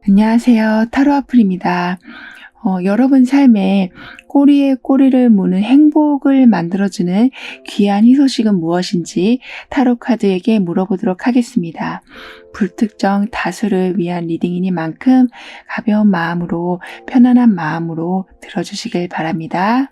안녕하세요. 타로아플입니다. 여러분 삶에 꼬리에 꼬리를 무는 행복을 만들어주는 귀한 희소식은 무엇인지 타로 카드에게 물어보도록 하겠습니다. 불특정 다수를 위한 리딩이니만큼 가벼운 마음으로 편안한 마음으로 들어주시길 바랍니다.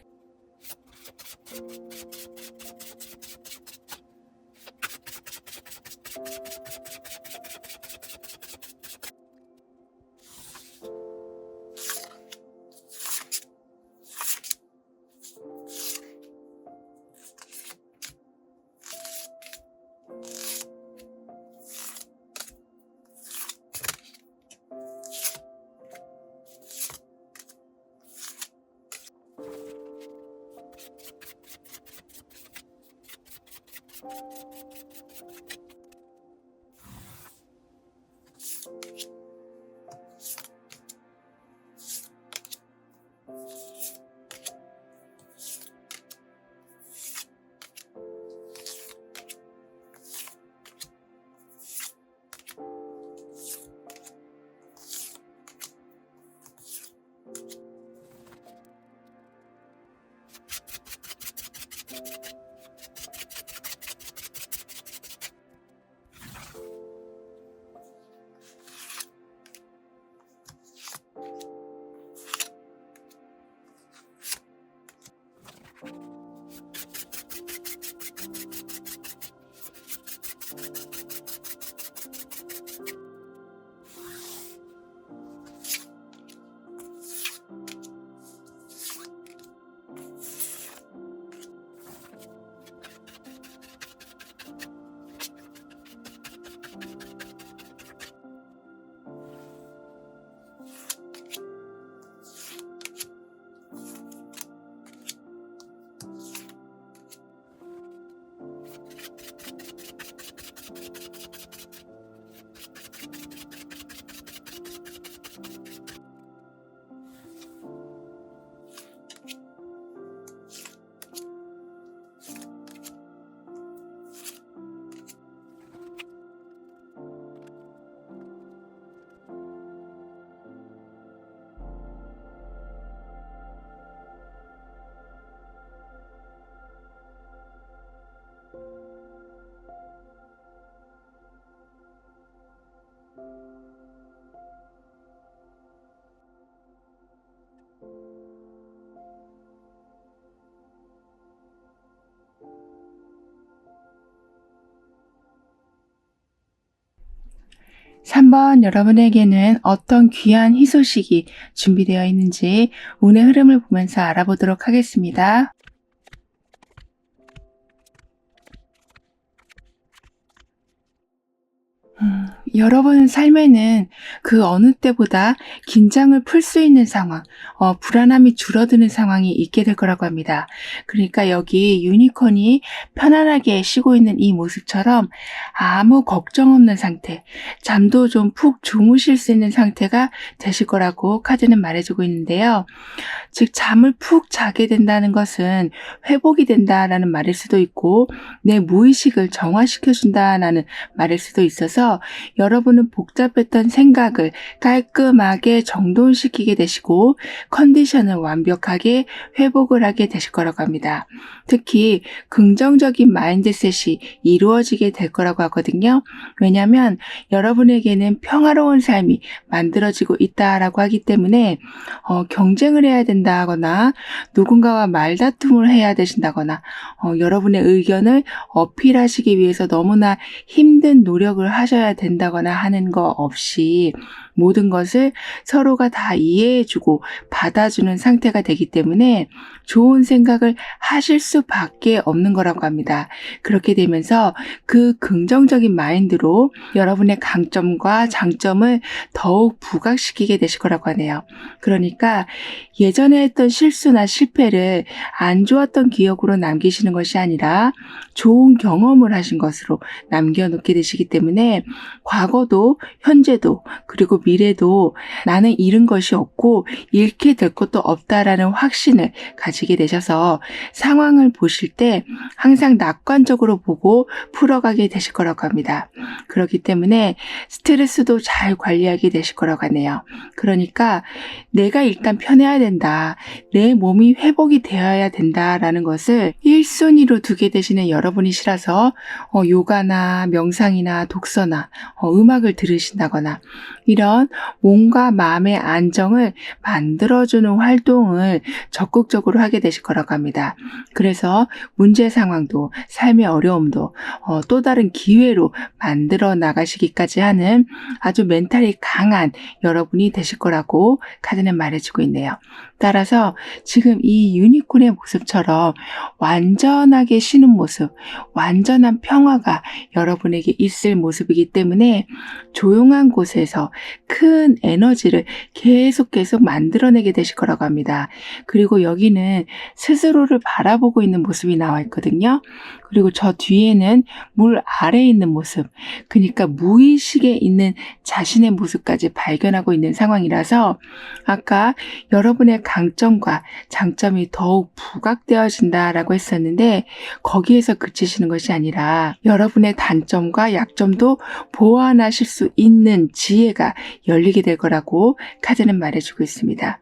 (3번) 여러분에게는 어떤 귀한 희소식이 준비되어 있는지 운의 흐름을 보면서 알아보도록 하겠습니다. 여러분 삶에는 그 어느 때보다 긴장을 풀 수 있는 상황, 불안함이 줄어드는 상황이 있게 될 거라고 합니다. 그러니까 여기 유니콘이 편안하게 쉬고 있는 이 모습처럼 아무 걱정 없는 상태, 잠도 좀 푹 주무실 수 있는 상태가 되실 거라고 카드는 말해주고 있는데요. 즉 잠을 푹 자게 된다는 것은 회복이 된다라는 말일 수도 있고 내 무의식을 정화시켜준다라는 말일 수도 있어서 여러분은 복잡했던 생각을 깔끔하게 정돈시키게 되시고 컨디션을 완벽하게 회복을 하게 되실 거라고 합니다. 특히 긍정적인 마인드셋이 이루어지게 될 거라고 하거든요. 왜냐하면 여러분에게는 평화로운 삶이 만들어지고 있다라고 하기 때문에 경쟁을 해야 된다거나 누군가와 말다툼을 해야 되신다거나 여러분의 의견을 어필하시기 위해서 너무나 힘든 노력을 하셔야 된다거나 하는 거 없이 모든 것을 서로가 다 이해해주고 받아주는 상태가 되기 때문에 좋은 생각을 하실 수밖에 없는 거라고 합니다. 그렇게 되면서 그 긍정적인 마인드로 여러분의 강점과 장점을 더욱 부각시키게 되실 거라고 하네요. 그러니까 예전에 했던 실수나 실패를 안 좋았던 기억으로 남기시는 것이 아니라 좋은 경험을 하신 것으로 남겨놓게 되시기 때문에 과거도 현재도 그리고 미래도 나는 잃은 것이 없고 잃게 될 것도 없다라는 확신을 가지게 되셔서 상황을 보실 때 항상 낙관적으로 보고 풀어가게 되실 거라고 합니다. 그렇기 때문에 스트레스도 잘 관리하게 되실 거라고 하네요. 그러니까 내가 일단 편해야 된다. 내 몸이 회복이 되어야 된다라는 것을 1순위로 두게 되시는 여러분이시라서 요가나 명상이나 독서나 음악을 들으신다거나 이런 몸과 마음의 안정을 만들어주는 활동을 적극적으로 하게 되실 거라고 합니다. 그래서 문제 상황도 삶의 어려움도 또 다른 기회로 만들어 나가시기까지 하는 아주 멘탈이 강한 여러분이 되실 거라고 카드는 말해주고 있네요. 따라서 지금 이 유니콘의 모습처럼 완전하게 쉬는 모습, 완전한 평화가 여러분에게 있을 모습이기 때문에 조용한 곳에서 큰 에너지를 계속 만들어내게 되실 거라고 합니다. 그리고 여기는 스스로를 바라보고 있는 모습이 나와 있거든요. 그리고 저 뒤에는 물 아래에 있는 모습, 그러니까 무의식에 있는 자신의 모습까지 발견하고 있는 상황이라서 아까 여러분의 강점과 장점이 더욱 부각되어진다라고 했었는데 거기에서 그치시는 것이 아니라 여러분의 단점과 약점도 보완하실 수 있는 지혜가 열리게 될 거라고 카드는 말해주고 있습니다.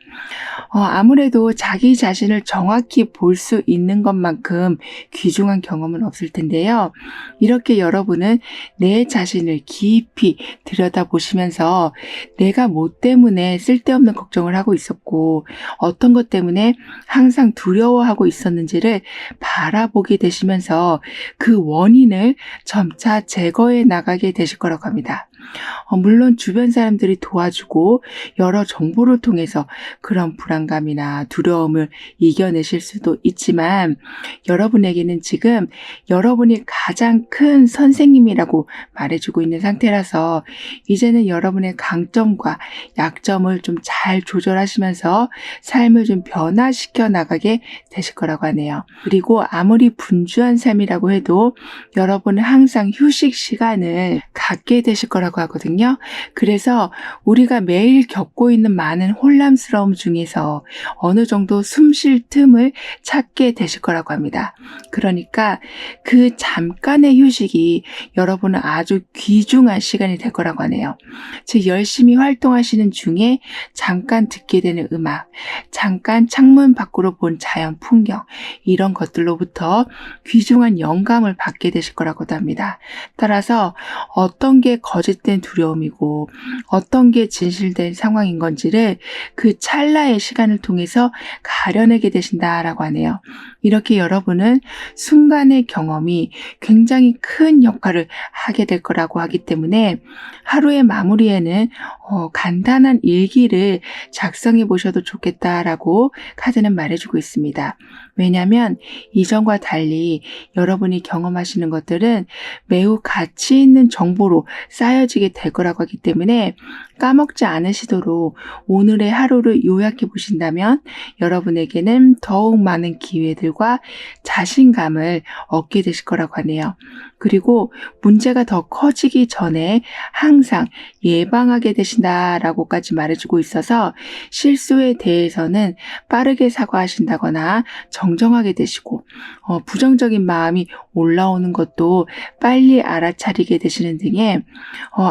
아무래도 자기 자신을 정확히 볼 수 있는 것만큼 귀중한 경험은 없을 텐데요. 이렇게 여러분은 내 자신을 깊이 들여다보시면서 내가 뭐 때문에 쓸데없는 걱정을 하고 있었고 어떤 것 때문에 항상 두려워하고 있었는지를 바라보게 되시면서 그 원인을 점차 제거해 나가게 되실 거라고 합니다. 물론 주변 사람들이 도와주고 여러 정보를 통해서 그런 불안감이나 두려움을 이겨내실 수도 있지만 여러분에게는 지금 여러분이 가장 큰 선생님이라고 말해주고 있는 상태라서 이제는 여러분의 강점과 약점을 좀 잘 조절하시면서 삶을 좀 변화시켜 나가게 되실 거라고 하네요. 그리고 아무리 분주한 삶이라고 해도 여러분은 항상 휴식 시간을 갖게 되실 거라고 하거든요. 그래서 우리가 매일 겪고 있는 많은 혼란스러움 중에서 어느 정도 숨 쉴 틈을 찾게 되실 거라고 합니다. 그러니까 그 잠깐의 휴식이 여러분은 아주 귀중한 시간이 될 거라고 하네요. 즉 열심히 활동하시는 중에 잠깐 듣게 되는 음악, 잠깐 창문 밖으로 본 자연 풍경 이런 것들로부터 귀중한 영감을 받게 되실 거라고도 합니다. 따라서 어떤 게 거짓된 두려움이고 어떤 게 진실된 상황인 건지를 그 찰나의 시간을 통해서 가려내게 되신다라고 하네요. 이렇게 여러분은 순간의 경험이 굉장히 큰 역할을 하게 될 거라고 하기 때문에 하루의 마무리에는 간단한 일기를 작성해 보셔도 좋겠다라고 카드는 말해주고 있습니다. 왜냐하면 이전과 달리 여러분이 경험하시는 것들은 매우 가치 있는 정보로 쌓여지게 될 거라고 하기 때문에 까먹지 않으시도록 오늘의 하루를 요약해 보신다면 여러분에게는 더욱 많은 기회들과 자신감을 얻게 되실 거라고 하네요. 그리고 문제가 더 커지기 전에 항상 예방하게 되신다라고까지 말해주고 있어서 실수에 대해서는 빠르게 사과하신다거나 정정하게 되시고 부정적인 마음이 올라오는 것도 빨리 알아차리게 되시는 등의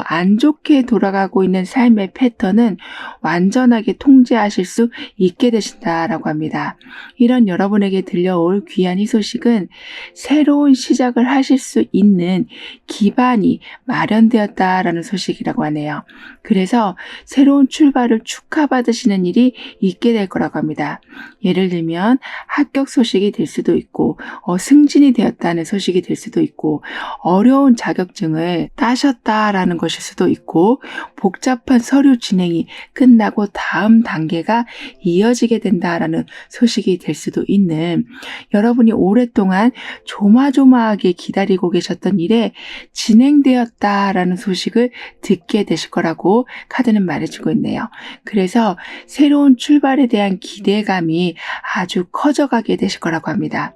안 좋게 돌아가고 있는 삶의 패턴은 완전하게 통제하실 수 있게 되신다라고 합니다. 이런 여러분에게 들려올 귀한 이 소식은 새로운 시작을 하실 수 있는 기반이 마련되었다라는 소식이라고 하네요. 그래서 새로운 출발을 축하받으시는 일이 있게 될 거라고 합니다. 예를 들면 합격 소식이 될 수도 있고 승진이 되었다는 소식이 될 수도 있고 어려운 자격증을 따셨다라는 것일 수도 있고 복잡한 서류 진행이 끝나고 다음 단계가 이어지게 된다라는 소식이 될 수도 있는 여러분이 오랫동안 조마조마하게 기다리고 계셨던 기대하셨던 일에 진행되었다라는 소식을 듣게 되실 거라고 카드는 말해주고 있네요. 그래서 새로운 출발에 대한 기대감이 아주 커져가게 되실 거라고 합니다.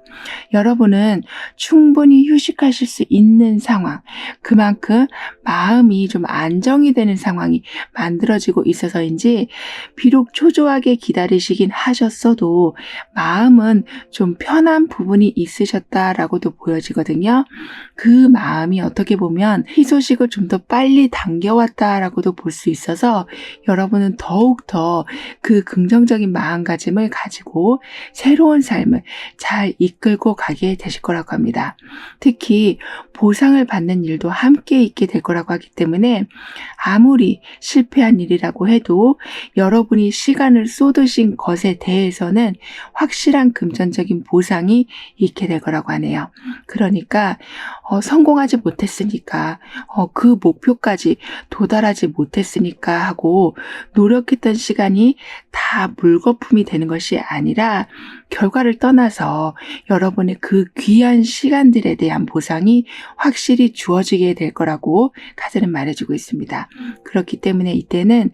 여러분은 충분히 휴식하실 수 있는 상황, 그만큼 마음이 좀 안정이 되는 상황이 만들어지고 있어서인지 비록 초조하게 기다리시긴 하셨어도 마음은 좀 편한 부분이 있으셨다라고도 보여지거든요. 그 마음이 어떻게 보면 희소식을 좀 더 빨리 당겨왔다라고도 볼 수 있어서 여러분은 더욱더 그 긍정적인 마음가짐을 가지고 새로운 삶을 잘 이끌고 가게 되실 거라고 합니다. 특히 보상을 받는 일도 함께 있게 될 거라고 하기 때문에 아무리 실패한 일이라고 해도 여러분이 시간을 쏟으신 것에 대해서는 확실한 금전적인 보상이 있게 될 거라고 하네요. 그러니까 성공하지 못했으니까 그 목표까지 도달하지 못했으니까 하고 노력했던 시간이 다 물거품이 되는 것이 아니라 결과를 떠나서 여러분의 그 귀한 시간들에 대한 보상이 확실히 주어지게 될 거라고 카드는 말해주고 있습니다. 그렇기 때문에 이때는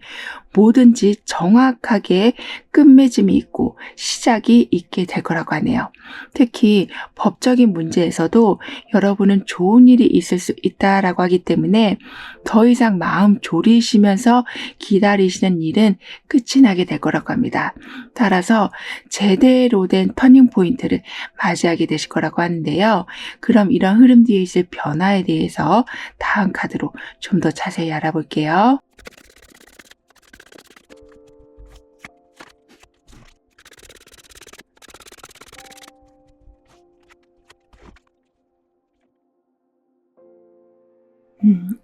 뭐든지 정확하게 끝맺음이 있고 시작이 있게 될 거라고 하네요. 특히 법적인 문제에서도 여러분은 좋은 일이 있을 수 있다라고 하기 때문에 더 이상 마음 졸이시면서 기다리시는 일은 끝이 나게 될 거라고 합니다. 따라서 제대로 된 터닝 포인트를 맞이하게 되실 거라고 하는데요. 그럼 이런 흐름 뒤에 있을 변화에 대해서 다음 카드로 좀 더 자세히 알아볼게요.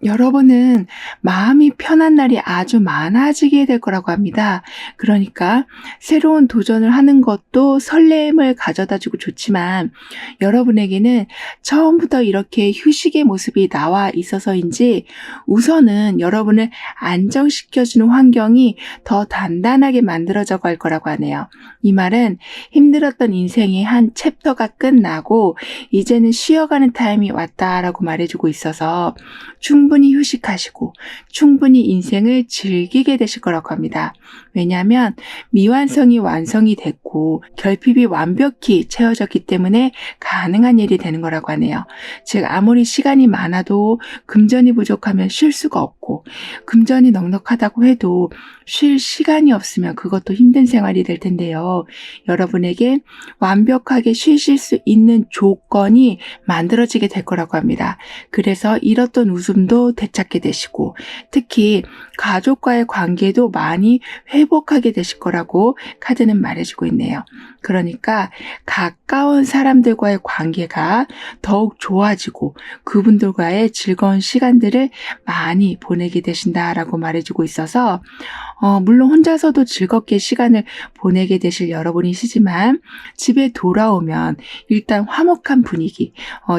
여러분은 마음이 편한 날이 아주 많아지게 될 거라고 합니다. 그러니까 새로운 도전을 하는 것도 설렘을 가져다주고 좋지만 여러분에게는 처음부터 이렇게 휴식의 모습이 나와 있어서인지 우선은 여러분을 안정시켜주는 환경이 더 단단하게 만들어져 갈 거라고 하네요. 이 말은 힘들었던 인생의 한 챕터가 끝나고 이제는 쉬어가는 타임이 왔다라고 말해주고 있어서 충분히 휴식하시고 충분히 인생을 즐기게 되실 거라고 합니다. 왜냐하면 미완성이 완성이 됐고 결핍이 완벽히 채워졌기 때문에 가능한 일이 되는 거라고 하네요. 즉 아무리 시간이 많아도 금전이 부족하면 쉴 수가 없고 금전이 넉넉하다고 해도 쉴 시간이 없으면 그것도 힘든 생활이 될 텐데요. 여러분에게 완벽하게 쉬실 수 있는 조건이 만들어지게 될 거라고 합니다. 그래서 잃었던 웃음도 되찾게 되시고 특히 가족과의 관계도 많이 회복하게 되실 거라고 카드는 말해주고 있네요. 그러니까 가까운 사람들과의 관계가 더욱 좋아지고 그분들과의 즐거운 시간들을 많이 보내게 되신다라고 말해주고 있어서 물론 혼자서도 즐겁게 시간을 보내게 되실 여러분이시지만 집에 돌아오면 일단 화목한 분위기,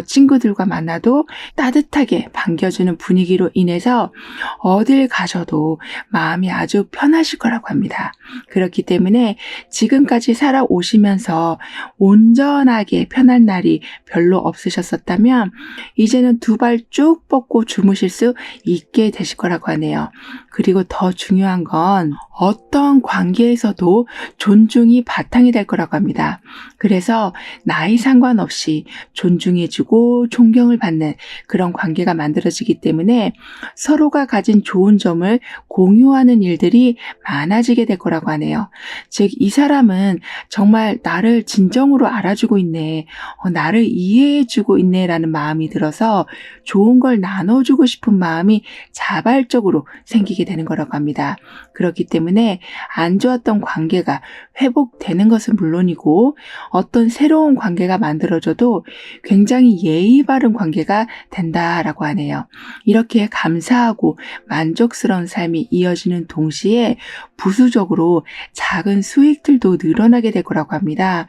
친구들과 만나도 따뜻하게 반겨주는 분위기로 인해서 어딜 가셔도 마음이 아주 편하실 거라고 합니다. 그렇기 때문에 지금까지 살아오시면서 온전하게 편한 날이 별로 없으셨었다면 이제는 두 발 쭉 뻗고 주무실 수 있게 되실 거라고 하네요. 그리고 더 중요한 건 어떤 관계에서도 존중이 바탕이 될 거라고 합니다. 그래서 나이 상관없이 존중해주고 존경을 받는 그런 관계가 만들어지기 때문에 서로가 가진 좋은 점을 공유하는 일들이 많아지게 될 거라고 하네요. 즉 이 사람은 정말 나를 진정으로 알아주고 있네, 나를 이해해주고 있네 라는 마음이 들어서 좋은 걸 나눠주고 싶은 마음이 자발적으로 생기게 되는 거라고 합니다. 그렇기 때문에 안 좋았던 관계가 회복되는 것은 물론이고 어떤 새로운 관계가 만들어져도 굉장히 예의 바른 관계가 된다라고 하네요. 이렇게 감사하고 만족스러운 삶이 이어지는 동시에 부수적으로 작은 수익들도 늘어나게 될 거라고 합니다.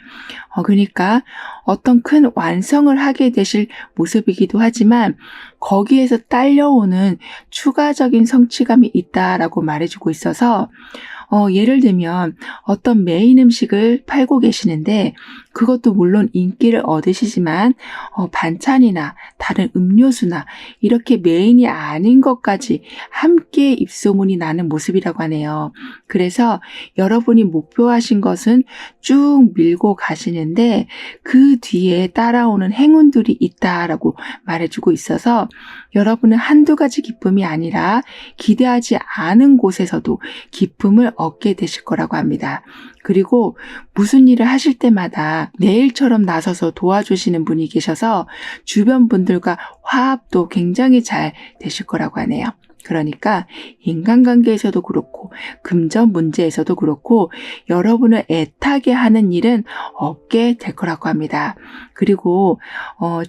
그러니까 어떤 큰 완성을 하게 되실 모습이기도 하지만 거기에서 딸려오는 추가적인 성취감이 있다라고 말해주고 있어서 예를 들면 어떤 메인 음식을 팔고 계시는데 그것도 물론 인기를 얻으시지만 반찬이나 다른 음료수나 이렇게 메인이 아닌 것까지 함께 입소문이 나는 모습이라고 하네요. 그래서 여러분이 목표하신 것은 쭉 밀고 가시는데 그 뒤에 따라오는 행운들이 있다라고 말해주고 있어서 여러분은 한두 가지 기쁨이 아니라 기대하지 않은 곳에서도 기쁨을 얻게 되실 거라고 합니다. 그리고 무슨 일을 하실 때마다 내일처럼 나서서 도와주시는 분이 계셔서 주변 분들과 화합도 굉장히 잘 되실 거라고 하네요. 그러니까 인간관계에서도 그렇고 금전 문제에서도 그렇고 여러분을 애타게 하는 일은 없게 될 거라고 합니다. 그리고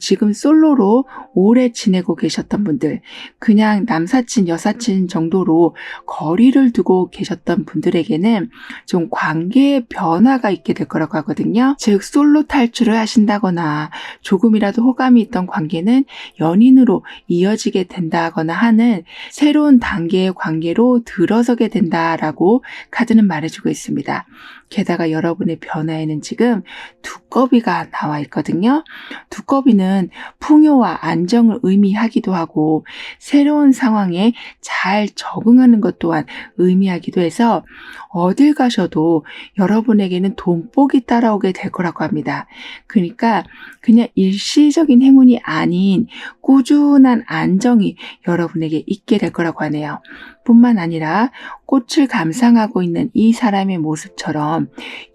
지금 솔로로 오래 지내고 계셨던 분들, 그냥 남사친 여사친 정도로 거리를 두고 계셨던 분들에게는 좀 관계의 변화가 있게 될 거라고 하거든요. 즉 솔로 탈출을 하신다거나 조금이라도 호감이 있던 관계는 연인으로 이어지게 된다거나 하는 새로운 단계의 관계로 들어서게 된다라고 카드는 말해주고 있습니다. 게다가 여러분의 변화에는 지금 두꺼비가 나와 있거든요. 두꺼비는 풍요와 안정을 의미하기도 하고 새로운 상황에 잘 적응하는 것 또한 의미하기도 해서 어딜 가셔도 여러분에게는 돈복이 따라오게 될 거라고 합니다. 그러니까 그냥 일시적인 행운이 아닌 꾸준한 안정이 여러분에게 있게 될 거라고 하네요. 뿐만 아니라 꽃을 감상하고 있는 이 사람의 모습처럼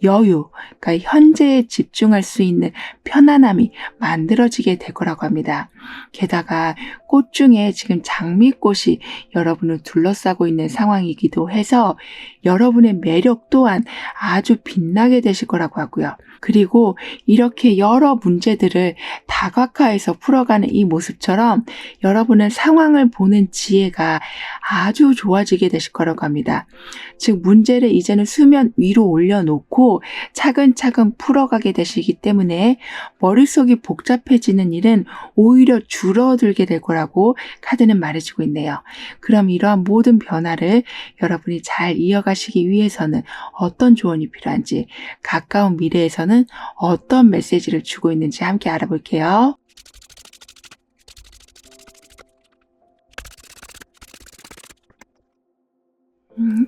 여유, 그러니까 현재에 집중할 수 있는 편안함이 만들어지게 될 거라고 합니다. 게다가 꽃 중에 지금 장미꽃이 여러분을 둘러싸고 있는 상황이기도 해서 여러분의 매력 또한 아주 빛나게 되실 거라고 하고요. 그리고 이렇게 여러 문제들을 다각화해서 풀어가는 이 모습처럼 여러분은 상황을 보는 지혜가 아주 좋아지게 되실 거라고 합니다. 즉 문제를 이제는 수면 위로 올려놓고 차근차근 풀어가게 되시기 때문에 머릿속이 복잡해지는 일은 오히려 줄어들게 될 거라고 카드는 말해주고 있네요. 그럼 이러한 모든 변화를 여러분이 잘 이어가시기 위해서는 어떤 조언이 필요한지, 가까운 미래에서는 어떤 메시지를 주고 있는지 함께 알아볼게요.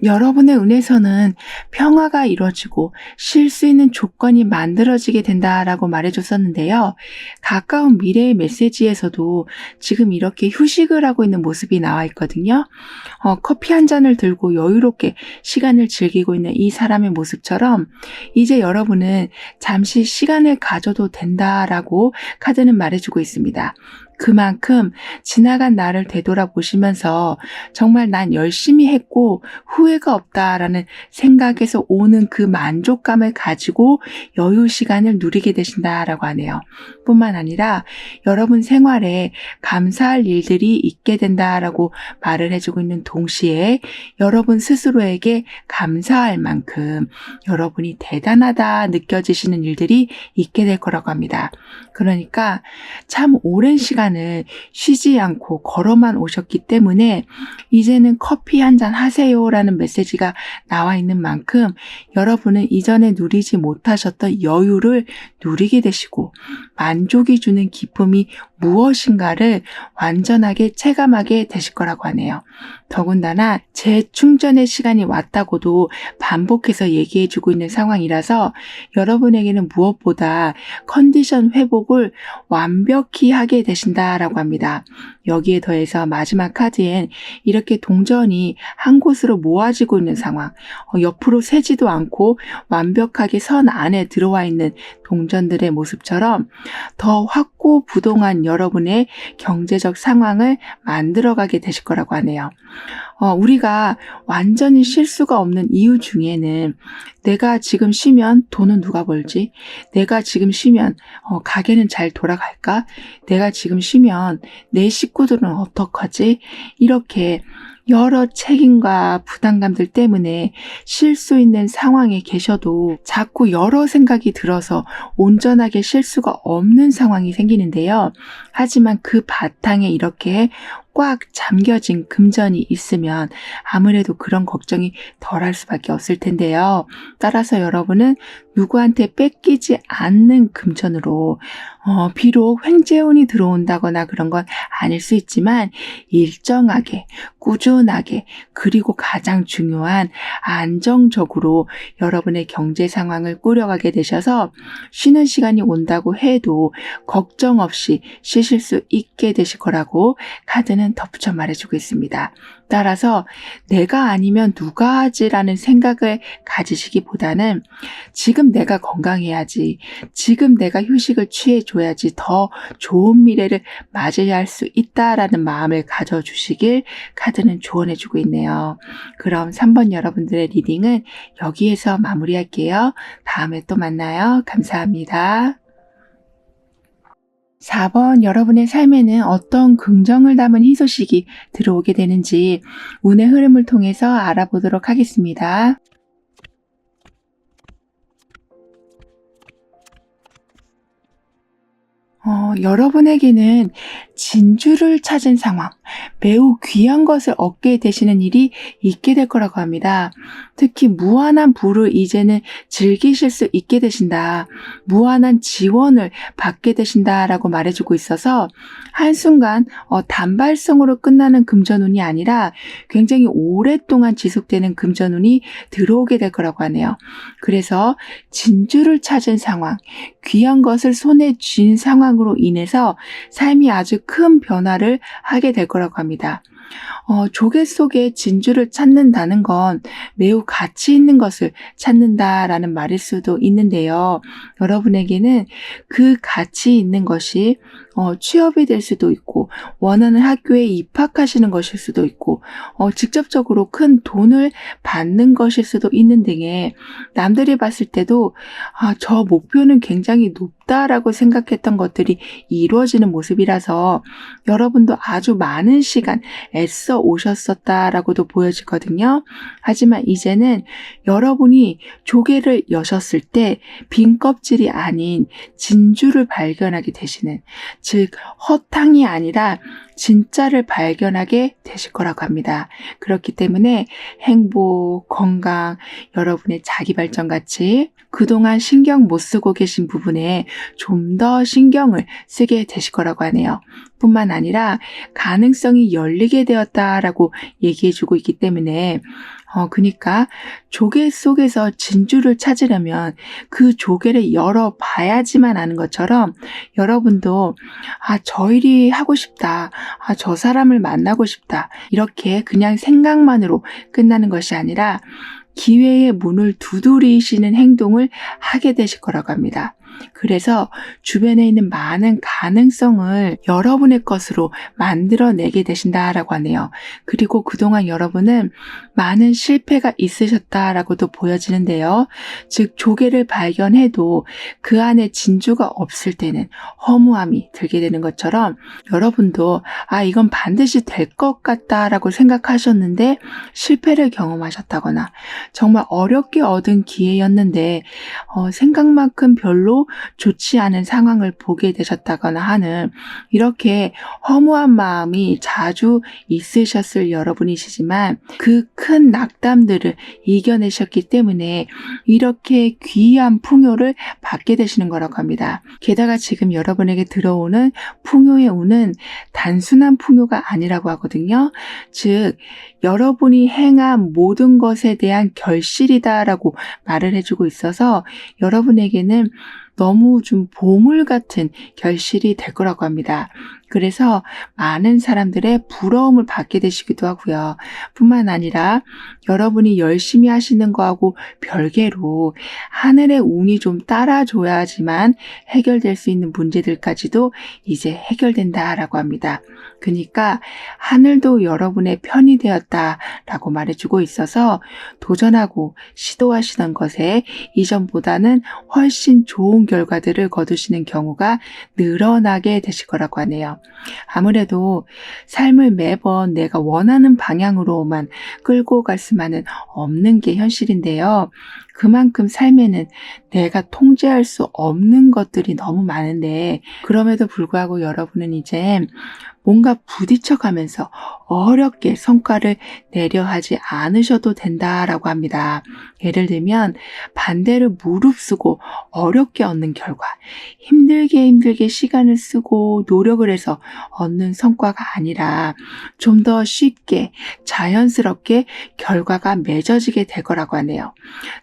여러분의 운에서는 평화가 이루어지고 쉴 수 있는 조건이 만들어지게 된다라고 말해줬었는데요. 가까운 미래의 메시지에서도 지금 이렇게 휴식을 하고 있는 모습이 나와 있거든요. 커피 한 잔을 들고 여유롭게 시간을 즐기고 있는 이 사람의 모습처럼 이제 여러분은 잠시 시간을 가져도 된다라고 카드는 말해주고 있습니다. 그만큼 지나간 나를 되돌아보시면서 정말 난 열심히 했고 후회가 없다라는 생각에서 오는 그 만족감을 가지고 여유 시간을 누리게 되신다라고 하네요. 뿐만 아니라 여러분 생활에 감사할 일들이 있게 된다라고 말을 해주고 있는 동시에 여러분 스스로에게 감사할 만큼 여러분이 대단하다 느껴지시는 일들이 있게 될 거라고 합니다. 그러니까 참 오랜 시간을 쉬지 않고 걸어만 오셨기 때문에 이제는 커피 한 잔 하세요라는 메시지가 나와 있는 만큼 여러분은 이전에 누리지 못하셨던 여유를 누리게 되시고 만족이 주는 기쁨이 무엇인가를 완전하게 체감하게 되실 거라고 하네요. 더군다나 재충전의 시간이 왔다고도 반복해서 얘기해주고 있는 상황이라서 여러분에게는 무엇보다 컨디션 회복을 완벽히 하게 되신다라고 합니다. 여기에 더해서 마지막 카드엔 이렇게 동전이 한 곳으로 모아지고 있는 상황, 옆으로 새지도 않고 완벽하게 선 안에 들어와 있는 동전들의 모습처럼 더 확고부동한 여러분의 경제적 상황을 만들어가게 되실 거라고 하네요. 우리가 완전히 쉴 수가 없는 이유 중에는 내가 지금 쉬면 돈은 누가 벌지? 내가 지금 쉬면 가게는 잘 돌아갈까? 내가 지금 쉬면 내 식구들은 어떡하지? 이렇게 여러 책임과 부담감들 때문에 쉴 수 있는 상황에 계셔도 자꾸 여러 생각이 들어서 온전하게 쉴 수가 없는 상황이 생기는데요. 하지만 그 바탕에 이렇게 꽉 잠겨진 금전이 있으면 아무래도 그런 걱정이 덜할 수밖에 없을 텐데요. 따라서 여러분은 누구한테 뺏기지 않는 금전으로 비록 횡재운이 들어온다거나 그런 건 아닐 수 있지만 일정하게 꾸준하게 그리고 가장 중요한 안정적으로 여러분의 경제 상황을 꾸려가게 되셔서 쉬는 시간이 온다고 해도 걱정 없이 쉬실 수 있게 되실 거라고 카드는 덧붙여 말해주고 있습니다. 따라서 내가 아니면 누가 하지라는 생각을 가지시기보다는 지금 내가 건강해야지, 지금 내가 휴식을 취해줘야지 더 좋은 미래를 맞이해야 할 수 있다라는 마음을 가져주시길 카드는 조언해주고 있네요. 그럼 3번 여러분들의 리딩은 여기에서 마무리할게요. 다음에 또 만나요. 감사합니다. 4번 여러분의 삶에는 어떤 긍정을 담은 희소식이 들어오게 되는지 운의 흐름을 통해서 알아보도록 하겠습니다. 여러분에게는 진주를 찾은 상황, 매우 귀한 것을 얻게 되시는 일이 있게 될 거라고 합니다. 특히 무한한 부를 이제는 즐기실 수 있게 되신다. 무한한 지원을 받게 되신다라고 말해주고 있어서 한순간 단발성으로 끝나는 금전운이 아니라 굉장히 오랫동안 지속되는 금전운이 들어오게 될 거라고 하네요. 그래서 진주를 찾은 상황, 귀한 것을 손에 쥔 상황으로 인해서 삶이 아주 큰 변화를 하게 될 거라고 합니다. 조개 속에 진주를 찾는다는 건 매우 가치 있는 것을 찾는다라는 말일 수도 있는데요. 여러분에게는 그 가치 있는 것이 취업이 될 수도 있고 원하는 학교에 입학하시는 것일 수도 있고 직접적으로 큰 돈을 받는 것일 수도 있는 등의 남들이 봤을 때도 저 목표는 굉장히 높다라고 생각했던 것들이 이루어지는 모습이라서 여러분도 아주 많은 시간 애써 오셨었다라고도 보여지거든요. 하지만 이제는 여러분이 조개를 여셨을 때 빈 껍질이 아닌 진주를 발견하게 되시는, 즉 허탕이 아니라 진짜를 발견하게 되실 거라고 합니다. 그렇기 때문에 행복, 건강, 여러분의 자기 발전 가치, 그동안 신경 못 쓰고 계신 부분에 좀 더 신경을 쓰게 되실 거라고 하네요. 뿐만 아니라 가능성이 열리게 되었다라고 얘기해주고 있기 때문에 그러니까 조개 속에서 진주를 찾으려면 그 조개를 열어봐야지만 아는 것처럼 여러분도 저 일이 하고 싶다, 저 사람을 만나고 싶다 이렇게 그냥 생각만으로 끝나는 것이 아니라 기회의 문을 두드리시는 행동을 하게 되실 거라고 합니다. 그래서 주변에 있는 많은 가능성을 여러분의 것으로 만들어내게 되신다라고 하네요. 그리고 그동안 여러분은 많은 실패가 있으셨다라고도 보여지는데요. 즉 조개를 발견해도 그 안에 진주가 없을 때는 허무함이 들게 되는 것처럼 여러분도 이건 반드시 될 것 같다라고 생각하셨는데 실패를 경험하셨다거나 정말 어렵게 얻은 기회였는데 생각만큼 별로 좋지 않은 상황을 보게 되셨다거나 하는 이렇게 허무한 마음이 자주 있으셨을 여러분이시지만 그 큰 낙담들을 이겨내셨기 때문에 이렇게 귀한 풍요를 받게 되시는 거라고 합니다. 게다가 지금 여러분에게 들어오는 풍요의 운은 단순한 풍요가 아니라고 하거든요. 즉 여러분이 행한 모든 것에 대한 결실이다라고 말을 해주고 있어서 여러분에게는 너무 좀 보물 같은 결실이 될 거라고 합니다. 그래서 많은 사람들의 부러움을 받게 되시기도 하고요. 뿐만 아니라 여러분이 열심히 하시는 거하고 별개로 하늘의 운이 좀 따라줘야지만 해결될 수 있는 문제들까지도 이제 해결된다라고 합니다. 그러니까 하늘도 여러분의 편이 되었다라고 말해주고 있어서 도전하고 시도하시던 것에 이전보다는 훨씬 좋은 결과들을 거두시는 경우가 늘어나게 되실 거라고 하네요. 아무래도 삶을 매번 내가 원하는 방향으로만 끌고 갈 수만은 없는 게 현실인데요. 그만큼 삶에는 내가 통제할 수 없는 것들이 너무 많은데, 그럼에도 불구하고 여러분은 이제 뭔가 부딪혀가면서 어렵게 성과를 내려 하지 않으셔도 된다라고 합니다. 예를 들면 반대로 무릅쓰고 어렵게 얻는 결과, 힘들게 시간을 쓰고 노력을 해서 얻는 성과가 아니라 좀 더 쉽게 자연스럽게 결과가 맺어지게 될 거라고 하네요.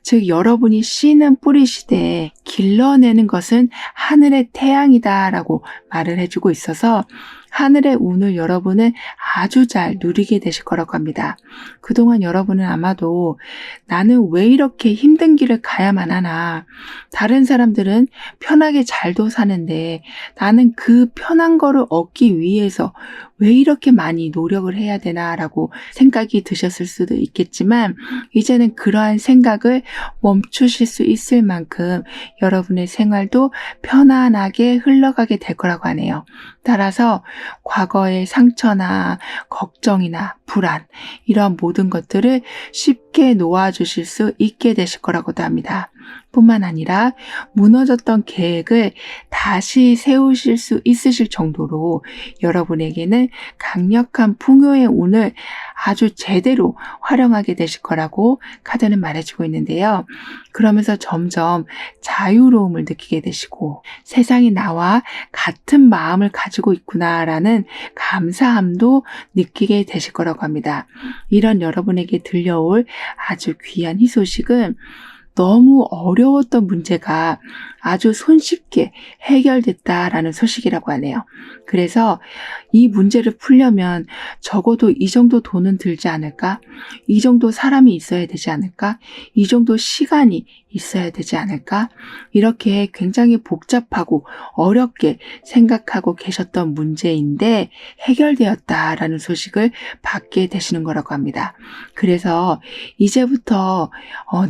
즉 여러분이 씨는 뿌리시되 길러내는 것은 하늘의 태양이다라고 말을 해주고 있어서 하늘의 운을 여러분은 아주 잘 누리게 되실 거라고 합니다. 그동안 여러분은 아마도 나는 왜 이렇게 힘든 길을 가야만 하나, 다른 사람들은 편하게 잘도 사는데 나는 그 편한 거를 얻기 위해서 왜 이렇게 많이 노력을 해야 되나라고 생각이 드셨을 수도 있겠지만, 이제는 그러한 생각을 멈추실 수 있을 만큼 여러분의 생활도 편안하게 흘러가게 될 거라고 하네요. 따라서 과거의 상처나 걱정이나 불안, 이런 모든 것들을 쉽게 놓아주실 수 있게 되실 거라고도 합니다. 뿐만 아니라 무너졌던 계획을 다시 세우실 수 있으실 정도로 여러분에게는 강력한 풍요의 운을 아주 제대로 활용하게 되실 거라고 카드는 말해주고 있는데요. 그러면서 점점 자유로움을 느끼게 되시고, 세상이 나와 같은 마음을 가지고 있구나라는 감사함도 느끼게 되실 거라고 합니다. 이런 여러분에게 들려올 아주 귀한 희소식은 너무 어려웠던 문제가 아주 손쉽게 해결됐다라는 소식이라고 하네요. 그래서 이 문제를 풀려면 적어도 이 정도 돈은 들지 않을까? 이 정도 사람이 있어야 되지 않을까? 이 정도 시간이 있어야 되지 않을까? 이렇게 굉장히 복잡하고 어렵게 생각하고 계셨던 문제인데 해결되었다라는 소식을 받게 되시는 거라고 합니다. 그래서 이제부터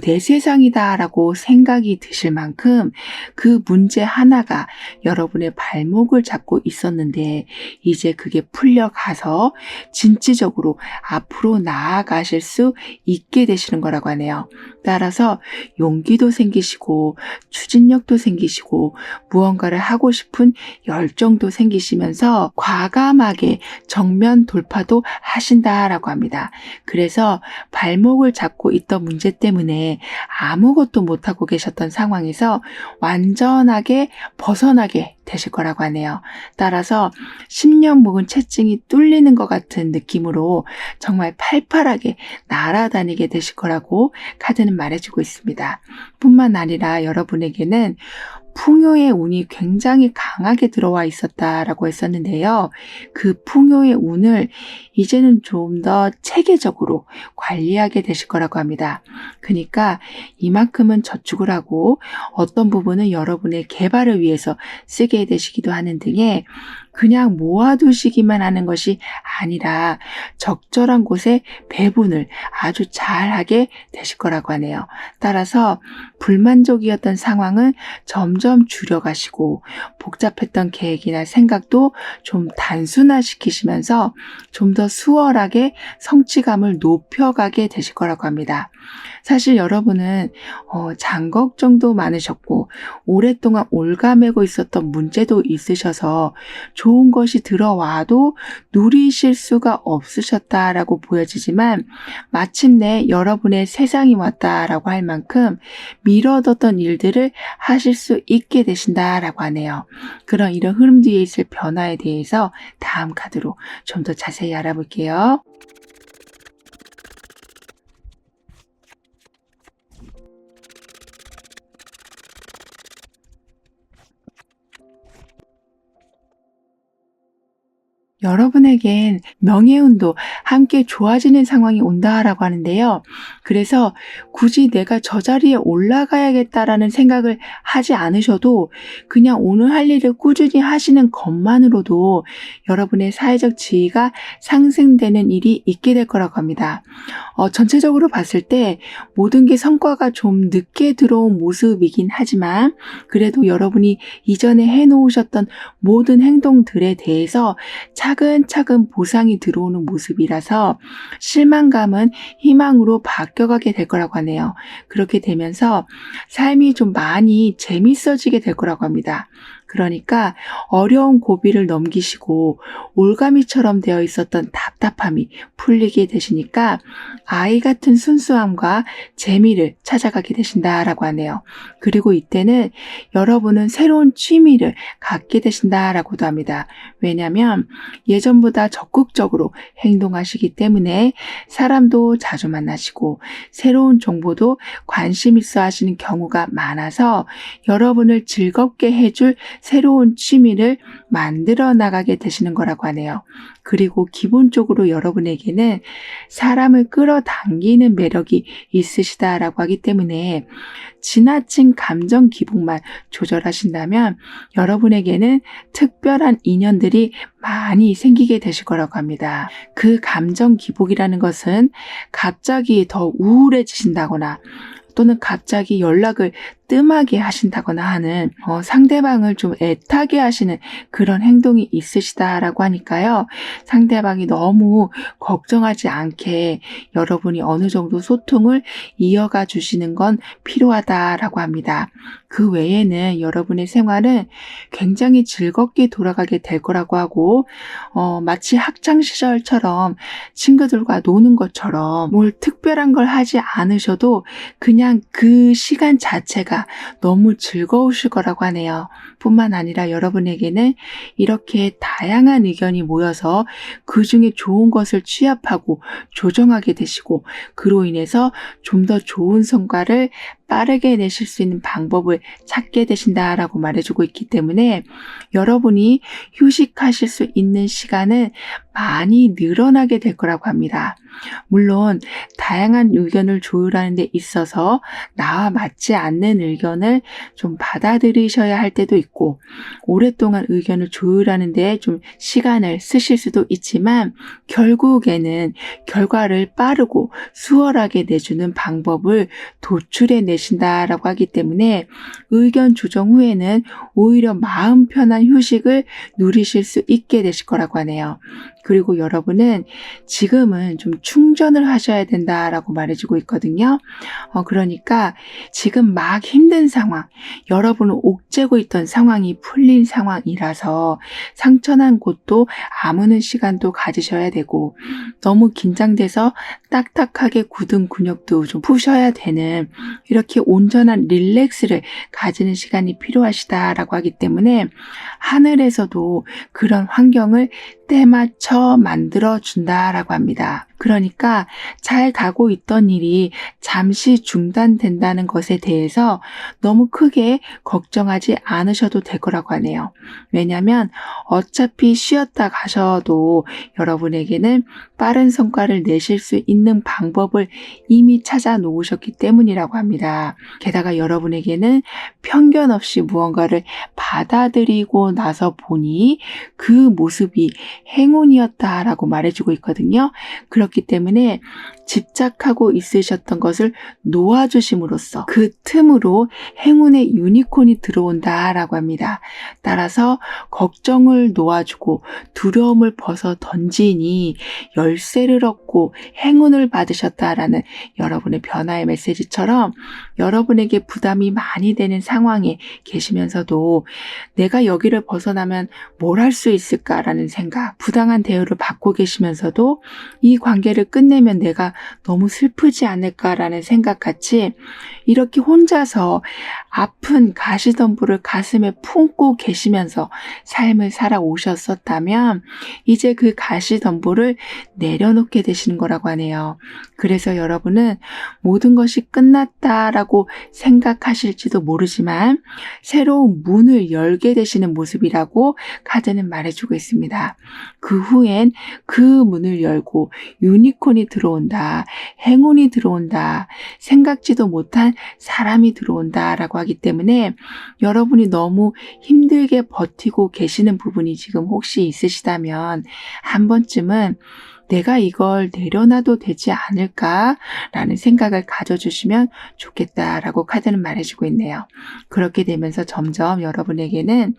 내 세상이다라고 생각이 드실 만큼 그 문제 하나가 여러분의 발목을 잡고 있었는데 이제 그게 풀려가서 진취적으로 앞으로 나아가실 수 있게 되시는 거라고 하네요. 따라서 용기도 생기시고 추진력도 생기시고 무언가를 하고 싶은 열정도 생기시면서 과감하게 정면 돌파도 하신다라고 합니다. 그래서 발목을 잡고 있던 문제 때문에 아무것도 못하고 계셨던 상황에서 완전하게 벗어나게 되실 거라고 하네요. 따라서 10년 묵은 채증이 뚫리는 것 같은 느낌으로 정말 팔팔하게 날아다니게 되실 거라고 카드는 말해주고 있습니다. 뿐만 아니라 여러분에게는 풍요의 운이 굉장히 강하게 들어와 있었다라고 했었는데요. 그 풍요의 운을 이제는 좀 더 체계적으로 관리하게 되실 거라고 합니다. 그러니까 이만큼은 저축을 하고 어떤 부분은 여러분의 개발을 위해서 쓰게 되시기도 하는 등의 그냥 모아두시기만 하는 것이 아니라 적절한 곳에 배분을 아주 잘하게 되실 거라고 하네요. 따라서 불만족이었던 상황은 점점 줄여가시고 복잡했던 계획이나 생각도 좀 단순화시키시면서 좀 더 수월하게 성취감을 높여가게 되실 거라고 합니다. 사실 여러분은 장 걱정도 많으셨고 오랫동안 올가매고 있었던 문제도 있으셔서 좋은 것이 들어와도 누리실 수가 없으셨다라고 보여지지만 마침내 여러분의 세상이 왔다라고 할 만큼 미뤄뒀던 일들을 하실 수 있게 되신다라고 하네요. 그런 이런 흐름 뒤에 있을 변화에 대해서 다음 카드로 좀 더 자세히 알아볼게요. 여러분에겐 명예운도 함께 좋아지는 상황이 온다라고 하는데요. 그래서 굳이 내가 저 자리에 올라가야겠다라는 생각을 하지 않으셔도 그냥 오늘 할 일을 꾸준히 하시는 것만으로도 여러분의 사회적 지위가 상승되는 일이 있게 될 거라고 합니다. 전체적으로 봤을 때 모든 게 성과가 좀 늦게 들어온 모습이긴 하지만 그래도 여러분이 이전에 해놓으셨던 모든 행동들에 대해서 차근차근 보상이 들어오는 모습이라서 실망감은 희망으로 바뀌 바뀌어가게 될 거라고 하네요. 그렇게 되면서 삶이 좀 많이 재밌어지게 될 거라고 합니다. 그러니까 어려운 고비를 넘기시고 올가미처럼 되어 있었던 답답함이 풀리게 되시니까 아이 같은 순수함과 재미를 찾아가게 되신다라고 하네요. 그리고 이때는 여러분은 새로운 취미를 갖게 되신다라고도 합니다. 왜냐하면 예전보다 적극적으로 행동하시기 때문에 사람도 자주 만나시고 새로운 정보도 관심 있어 하시는 경우가 많아서 여러분을 즐겁게 해줄 새로운 취미를 만들어 나가게 되시는 거라고 하네요. 그리고 기본적으로 여러분에게는 사람을 끌어당기는 매력이 있으시다라고 하기 때문에 지나친 감정 기복만 조절하신다면 여러분에게는 특별한 인연들이 많이 생기게 되실 거라고 합니다. 그 감정 기복이라는 것은 갑자기 더 우울해지신다거나 또는 갑자기 연락을 뜸하게 하신다거나 하는 상대방을 좀 애타게 하시는 그런 행동이 있으시다라고 하니까요. 상대방이 너무 걱정하지 않게 여러분이 어느 정도 소통을 이어가 주시는 건 필요하다라고 합니다. 그 외에는 여러분의 생활은 굉장히 즐겁게 돌아가게 될 거라고 하고 마치 학창시절처럼 친구들과 노는 것처럼 뭘 특별한 걸 하지 않으셔도 그냥 그 시간 자체가 너무 즐거우실 거라고 하네요. 뿐만 아니라 여러분에게는 이렇게 다양한 의견이 모여서 그 중에 좋은 것을 취합하고 조정하게 되시고 그로 인해서 좀 더 좋은 성과를 빠르게 내실 수 있는 방법을 찾게 되신다라고 말해주고 있기 때문에 여러분이 휴식하실 수 있는 시간은 많이 늘어나게 될 거라고 합니다. 물론 다양한 의견을 조율하는 데 있어서 나와 맞지 않는 의견을 좀 받아들이셔야 할 때도 있고 오랫동안 의견을 조율하는 데 좀 시간을 쓰실 수도 있지만 결국에는 결과를 빠르고 수월하게 내주는 방법을 도출해 내신다라고 하기 때문에 의견 조정 후에는 오히려 마음 편한 휴식을 누리실 수 있게 되실 거라고 하네요. 그리고 여러분은 지금은 좀 충전을 하셔야 된다라고 말해주고 있거든요. 그러니까 지금 막 힘든 상황, 여러분은 옥죄고 있던 상황이 풀린 상황이라서 상처난 곳도 아무는 시간도 가지셔야 되고 너무 긴장돼서 딱딱하게 굳은 근육도 좀 푸셔야 되는 이렇게 온전한 릴렉스를 가지는 시간이 필요하시다라고 하기 때문에 하늘에서도 그런 환경을 때맞춰 만들어 준다라고 합니다. 그러니까 잘 가고 있던 일이 잠시 중단된다는 것에 대해서 너무 크게 걱정하지 않으셔도 될 거라고 하네요. 왜냐하면 어차피 쉬었다 가셔도 여러분에게는 빠른 성과를 내실 수 있는 방법을 이미 찾아 놓으셨기 때문이라고 합니다. 게다가 여러분에게는 편견 없이 무언가를 받아들이고 나서 보니 그 모습이 행운이었다라고 말해주고 있거든요. 그렇기 때문에 집착하고 있으셨던 것을 놓아주심으로써 그 틈으로 행운의 유니콘이 들어온다라고 합니다. 따라서 걱정을 놓아주고 두려움을 벗어 던지니 열쇠를 얻고 행운을 받으셨다라는 여러분의 변화의 메시지처럼 여러분에게 부담이 많이 되는 상황에 계시면서도 내가 여기를 벗어나면 뭘 할 수 있을까라는 생각, 부당한 대우를 받고 계시면서도 이 관계를 끝내면 내가 너무 슬프지 않을까라는 생각같이 이렇게 혼자서 아픈 가시덤불을 가슴에 품고 계시면서 삶을 살아오셨었다면 이제 그 가시덤불을 내려놓게 되시는 거라고 하네요. 그래서 여러분은 모든 것이 끝났다라고 생각하실지도 모르지만 새로운 문을 열게 되시는 모습이라고 카드는 말해주고 있습니다. 그 후엔 그 문을 열고 유니콘이 들어온다, 행운이 들어온다, 생각지도 못한 사람이 들어온다라고 하기 때문에 여러분이 너무 힘들게 버티고 계시는 부분이 지금 혹시 있으시다면 한 번쯤은 내가 이걸 내려놔도 되지 않을까라는 생각을 가져주시면 좋겠다라고 카드는 말해주고 있네요. 그렇게 되면서 점점 여러분에게는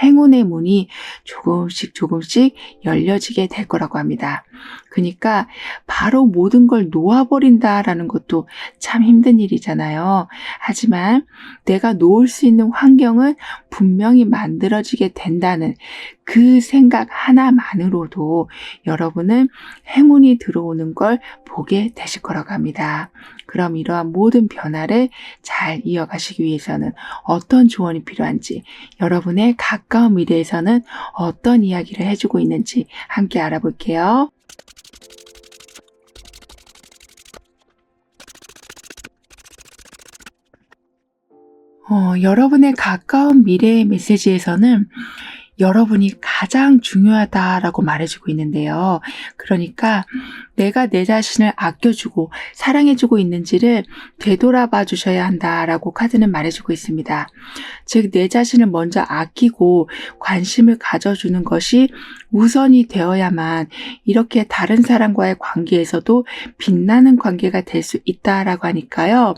행운의 문이 조금씩 열려지게 될 거라고 합니다. 그러니까 바로 모든 걸 놓아버린다라는 것도 참 힘든 일이잖아요. 하지만 내가 놓을 수 있는 환경은 분명히 만들어지게 된다는 그 생각 하나만으로도 여러분은 행운이 들어오는 걸 보게 되실 거라고 합니다. 그럼 이러한 모든 변화를 잘 이어가시기 위해서는 어떤 조언이 필요한지, 여러분의 가까운 미래에서는 어떤 이야기를 해주고 있는지 함께 알아볼게요. 여러분의 가까운 미래의 메시지에서는 여러분이 가장 중요하다라고 말해주고 있는데요. 그러니까 내가 내 자신을 아껴주고 사랑해주고 있는지를 되돌아봐 주셔야 한다라고 카드는 말해주고 있습니다. 즉, 내 자신을 먼저 아끼고 관심을 가져주는 것이 우선이 되어야만 이렇게 다른 사람과의 관계에서도 빛나는 관계가 될 수 있다라고 하니까요.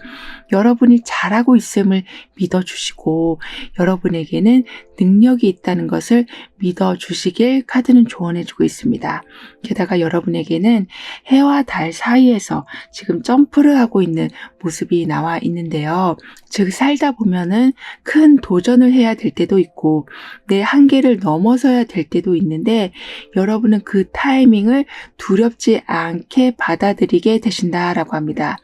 여러분이 잘하고 있음을 믿어주시고 여러분에게는 능력이 있다는 것을 믿어주시길 카드는 조언해주고 있습니다. 게다가 여러분에게는 해와 달 사이에서 지금 점프를 하고 있는 모습이 나와 있는데요. 즉, 살다 보면은 큰 도전을 해야 될 때도 있고 내 한계를 넘어서야 될 때도 있는데 여러분은 그 타이밍을 두렵지 않게 받아들이게 되신다라고 합니다.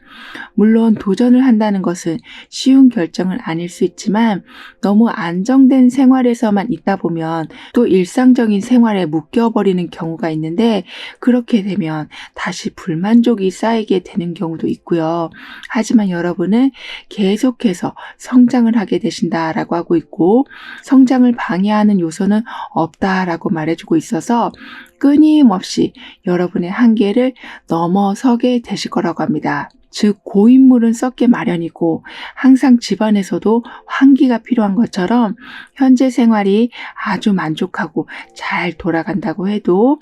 물론 도전을 한다는 것은 쉬운 결정은 아닐 수 있지만 너무 안정된 생활에서만 있다 보면 또 일상적인 생활에 묶여버리는 경우가 있는데 그렇게 되면 다시 불만족이 쌓이게 되는 경우도 있고요. 하지만 여러분은 계속해서 성장을 하게 되신다라고 하고 있고 성장을 방해하는 요소는 없다라고 말해주고 있어서 끊임없이 여러분의 한계를 넘어서게 되실 거라고 합니다. 즉, 고인물은 썩게 마련이고 항상 집안에서도 환기가 필요한 것처럼 현재 생활이 아주 만족하고 잘 돌아간다고 해도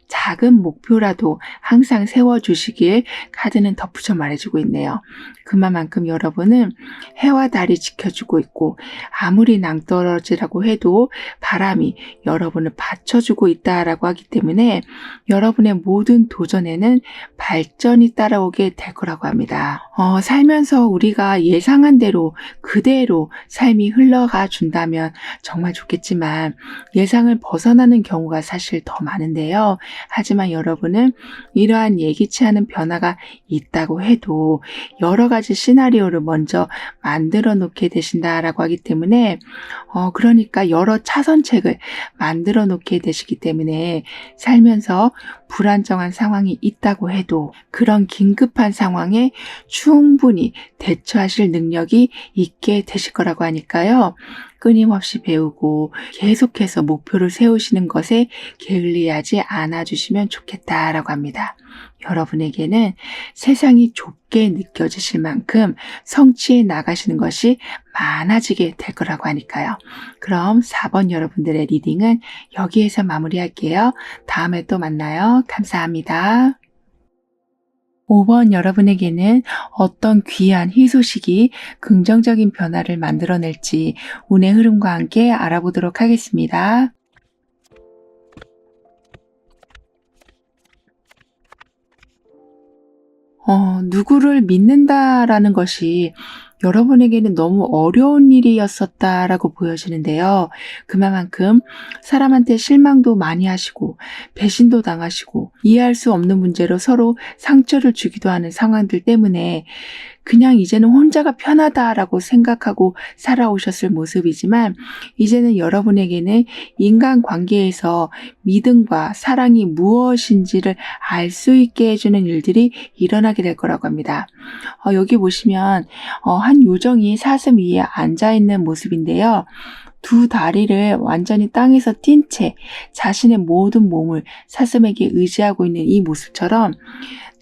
작은 목표라도 항상 세워주시길 카드는 덧붙여 말해주고 있네요. 그만큼 여러분은 해와 달이 지켜주고 있고 아무리 낭떠러지라고 해도 바람이 여러분을 받쳐주고 있다라고 하기 때문에 여러분의 모든 도전에는 발전이 따라오게 될 거라고 합니다. 살면서 우리가 예상한 대로 그대로 삶이 흘러가 준다면 정말 좋겠지만 예상을 벗어나는 경우가 사실 더 많은데요. 하지만 여러분은 이러한 예기치 않은 변화가 있다고 해도 여러 가지 시나리오를 먼저 만들어 놓게 되신다라고 하기 때문에 그러니까 여러 차선책을 만들어 놓게 되시기 때문에 살면서 불안정한 상황이 있다고 해도 그런 긴급한 상황에 충분히 대처하실 능력이 있게 되실 거라고 하니까요. 끊임없이 배우고 계속해서 목표를 세우시는 것에 게을리하지 않아 주시면 좋겠다라고 합니다. 여러분에게는 세상이 좁게 느껴지실 만큼 성취해 나가시는 것이 많아지게 될 거라고 하니까요. 그럼 4번 여러분들의 리딩은 여기에서 마무리할게요. 다음에 또 만나요. 감사합니다. 5번 여러분에게는 어떤 귀한 희소식이 긍정적인 변화를 만들어낼지 운의 흐름과 함께 알아보도록 하겠습니다. 누구를 믿는다라는 것이 여러분에게는 너무 어려운 일이었었다라고 보여지는데요. 그만큼 사람한테 실망도 많이 하시고 배신도 당하시고 이해할 수 없는 문제로 서로 상처를 주기도 하는 상황들 때문에 그냥 이제는 혼자가 편하다라고 생각하고 살아오셨을 모습이지만 이제는 여러분에게는 인간관계에서 믿음과 사랑이 무엇인지를 알 수 있게 해주는 일들이 일어나게 될 거라고 합니다. 여기 보시면 한 요정이 사슴 위에 앉아있는 모습인데요. 두 다리를 완전히 땅에서 띈 채 자신의 모든 몸을 사슴에게 의지하고 있는 이 모습처럼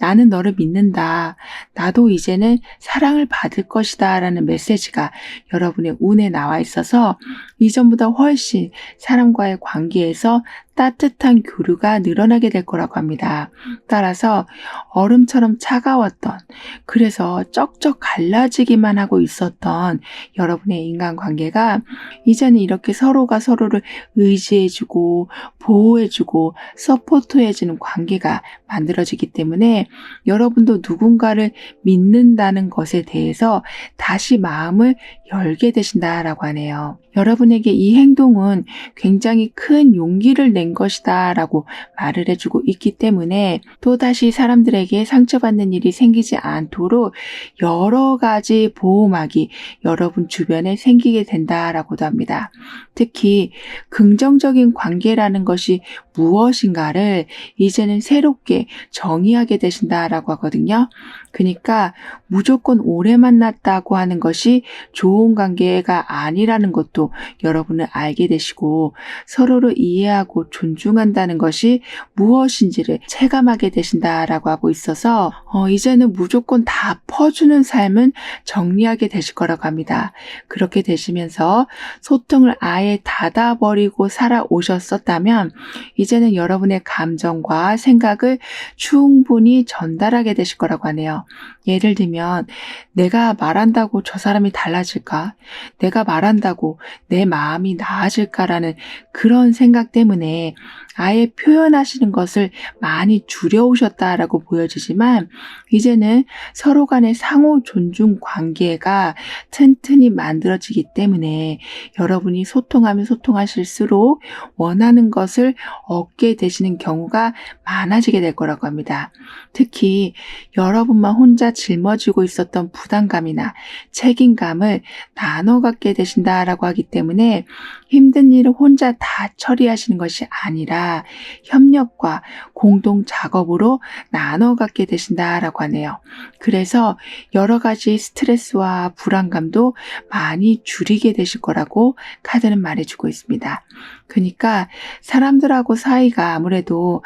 나는 너를 믿는다. 나도 이제는 사랑을 받을 것이다. 라는 메시지가 여러분의 운에 나와 있어서 이전보다 훨씬 사람과의 관계에서 따뜻한 교류가 늘어나게 될 거라고 합니다. 따라서 얼음처럼 차가웠던, 그래서 쩍쩍 갈라지기만 하고 있었던 여러분의 인간관계가 이제는 이렇게 서로가 서로를 의지해주고 보호해주고 서포트해주는 관계가 만들어지기 때문에 여러분도 누군가를 믿는다는 것에 대해서 다시 마음을 열게 되신다라고 하네요. 여러분에게 이 행동은 굉장히 큰 용기를 낸 것이다 라고 말을 해주고 있기 때문에 또다시 사람들에게 상처받는 일이 생기지 않도록 여러 가지 보호막이 여러분 주변에 생기게 된다라고도 합니다. 특히 긍정적인 관계라는 것이 무엇인가를 이제는 새롭게 정의하게 되신다라고 하거든요. 그러니까 무조건 오래 만났다고 하는 것이 좋은 관계가 아니라는 것도 여러분은 알게 되시고 서로를 이해하고 존중한다는 것이 무엇인지를 체감하게 되신다라고 하고 있어서 이제는 무조건 다 퍼주는 삶은 정리하게 되실 거라고 합니다. 그렇게 되시면서 소통을 아예 닫아버리고 살아오셨었다면 이제는 여러분의 감정과 생각을 충분히 전달하게 되실 거라고 하네요. 예를 들면 내가 말한다고 저 사람이 달라질까? 내가 말한다고 내 마음이 나아질까라는 그런 생각 때문에 아예 표현하시는 것을 많이 줄여오셨다라고 보여지지만 이제는 서로 간의 상호 존중 관계가 튼튼히 만들어지기 때문에 여러분이 소통하면 소통하실수록 원하는 것을 얻게 되시는 경우가 많아지게 될 거라고 합니다. 특히 여러분만 혼자 짊어지고 있었던 부담감이나 책임감을 나눠 갖게 되신다라고 하기 때문에 힘든 일을 혼자 다 처리하시는 것이 아니라 협력과 공동 작업으로 나눠 갖게 되신다라고 하네요. 그래서 여러 가지 스트레스와 불안감도 많이 줄이게 되실 거라고 카드는 말해주고 있습니다. 그러니까 사람들하고 사이가 아무래도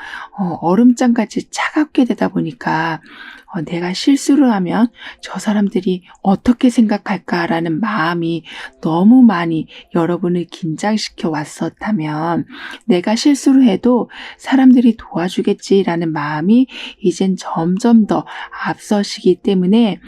얼음장같이 차갑게 되다 보니까 내가 실수를 하면 저 사람들이 어떻게 생각할까라는 마음이 너무 많이 여러분을 긴장시켜 왔었다면 내가 실수를 해도 사람들이 도와주겠지라는 마음이 이젠 점점 더 앞서시기 때문에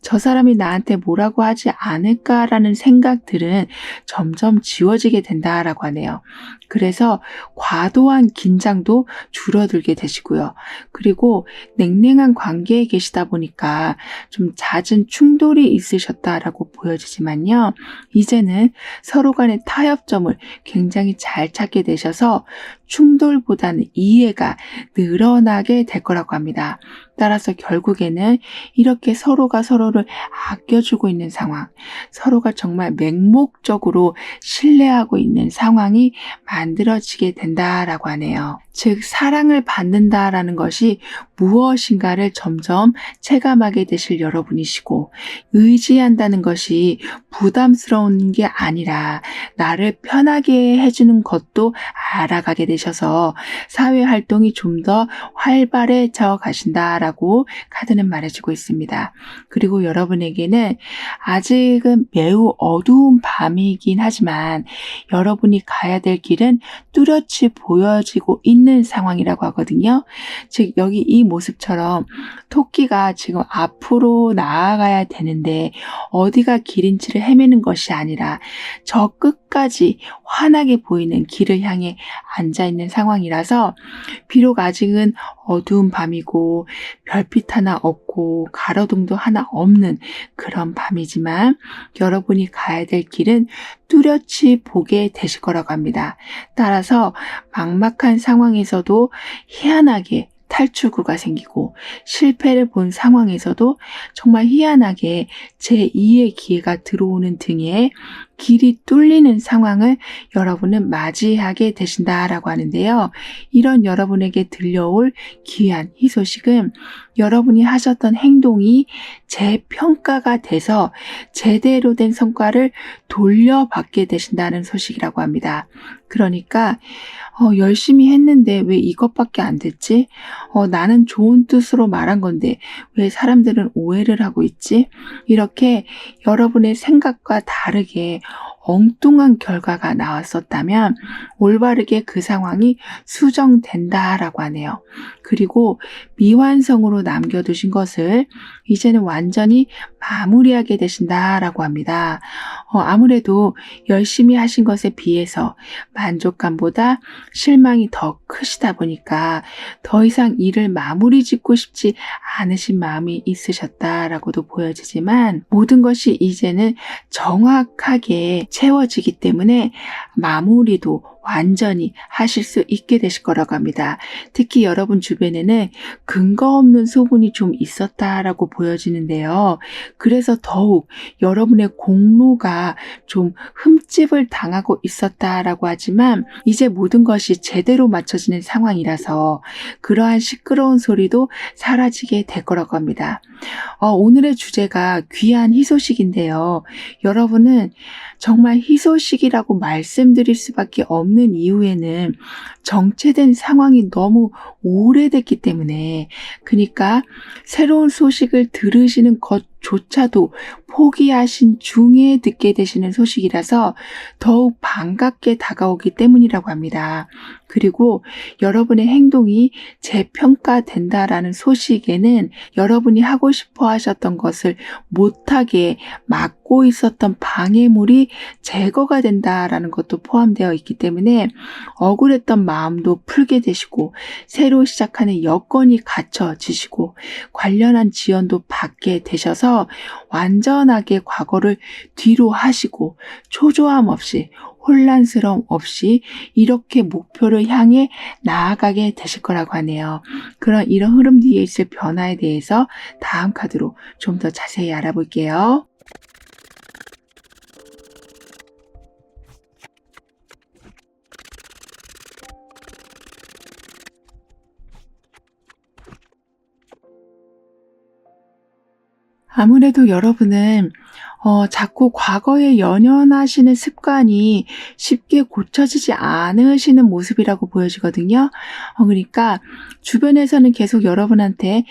저 사람이 나한테 뭐라고 하지 않을까라는 생각들은 점점 지워지게 된다라고 하네요. 그래서 과도한 긴장도 줄어들게 되시고요. 그리고 냉랭한 관계에 계시다 보니까 좀 잦은 충돌이 있으셨다라고 보여지지만요. 이제는 서로 간의 타협점을 굉장히 잘 찾게 되셔서 충돌보다는 이해가 늘어나게 될 거라고 합니다. 따라서 결국에는 이렇게 서로가 서로를 아껴주고 있는 상황, 서로가 정말 맹목적으로 신뢰하고 있는 상황이 만들어지게 된다라고 하네요. 즉 사랑을 받는다라는 것이 무엇인가를 점점 체감하게 되실 여러분이시고 의지한다는 것이 부담스러운 게 아니라 나를 편하게 해주는 것도 알아가게 되셔서 사회활동이 좀 더 활발해져 가신다라고 카드는 말해주고 있습니다. 그리고 여러분에게는 아직은 매우 어두운 밤이긴 하지만 여러분이 가야 될 길은 뚜렷이 보여지고 있는 상황이라고 하거든요. 즉 여기 이 모습처럼 토끼가 지금 앞으로 나아가야 되는데 어디가 길인지를 헤매는 것이 아니라 저 끝까지 환하게 보이는 길을 향해 앉아있는 상황이라서 비록 아직은 어두운 밤이고 별빛 하나 없고 가로등도 하나 없는 그런 밤이지만 여러분이 가야 될 길은 뚜렷이 보게 되실 거라고 합니다. 따라서 막막한 상황에서도 희한하게 탈출구가 생기고 실패를 본 상황에서도 정말 희한하게 제2의 기회가 들어오는 등의 길이 뚫리는 상황을 여러분은 맞이하게 되신다라고 하는데요. 이런 여러분에게 들려올 귀한 희소식은 여러분이 하셨던 행동이 재평가가 돼서 제대로 된 성과를 돌려받게 되신다는 소식이라고 합니다. 그러니까 열심히 했는데 왜 이것밖에 안 됐지? 나는 좋은 뜻으로 말한 건데 왜 사람들은 오해를 하고 있지? 이렇게 여러분의 생각과 다르게 엉뚱한 결과가 나왔었다면 올바르게 그 상황이 수정된다라고 하네요. 그리고 미완성으로 남겨두신 것을 이제는 완전히 마무리하게 되신다라고 합니다. 아무래도 열심히 하신 것에 비해서 만족감보다 실망이 더 크시다 보니까 더 이상 일을 마무리 짓고 싶지 않으신 마음이 있으셨다라고도 보여지지만 모든 것이 이제는 정확하게 채워지기 때문에 마무리도 완전히 하실 수 있게 되실 거라고 합니다. 특히 여러분 주변에는 근거 없는 소문이 좀 있었다라고 보여지는데요. 그래서 더욱 여러분의 공로가 좀 흠집을 당하고 있었다라고 하지만 이제 모든 것이 제대로 맞춰지는 상황이라서 그러한 시끄러운 소리도 사라지게 될 거라고 합니다. 오늘의 주제가 귀한 희소식인데요. 여러분은 정말 희소식이라고 말씀드릴 수밖에 없는 이유에는 정체된 상황이 너무 오래됐기 때문에, 그러니까 새로운 소식을 들으시는 것조차도 포기하신 중에 듣게 되시는 소식이라서 더욱 반갑게 다가오기 때문이라고 합니다. 그리고 여러분의 행동이 재평가된다라는 소식에는 여러분이 하고 싶어 하셨던 것을 못하게 막고 있었던 방해물이 제거가 된다라는 것도 포함되어 있기 때문에 억울했던 마음도 풀게 되시고 새로 시작하는 여건이 갖춰지시고 관련한 지원도 받게 되셔서 완전하게 과거를 뒤로 하시고 초조함 없이 혼란스러움 없이 이렇게 목표를 향해 나아가게 되실 거라고 하네요. 이런 흐름 뒤에 있을 변화에 대해서 다음 카드로 좀 더 자세히 알아볼게요. 아무래도 여러분은 자꾸 과거에 연연하시는 습관이 쉽게 고쳐지지 않으시는 모습이라고 보여지거든요. 그러니까 주변에서는 계속 여러분한테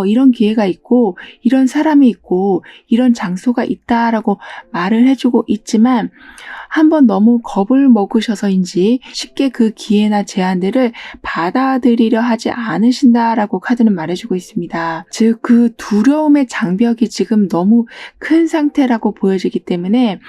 이런 기회가 있고 이런 사람이 있고 이런 장소가 있다라고 말을 해주고 있지만 한번 너무 겁을 먹으셔서인지 쉽게 그 기회나 제안들을 받아들이려 하지 않으신다라고 카드는 말해주고 있습니다. 즉, 그 두려움의 장벽이 지금 너무 큰 상태라고 보여지기 때문에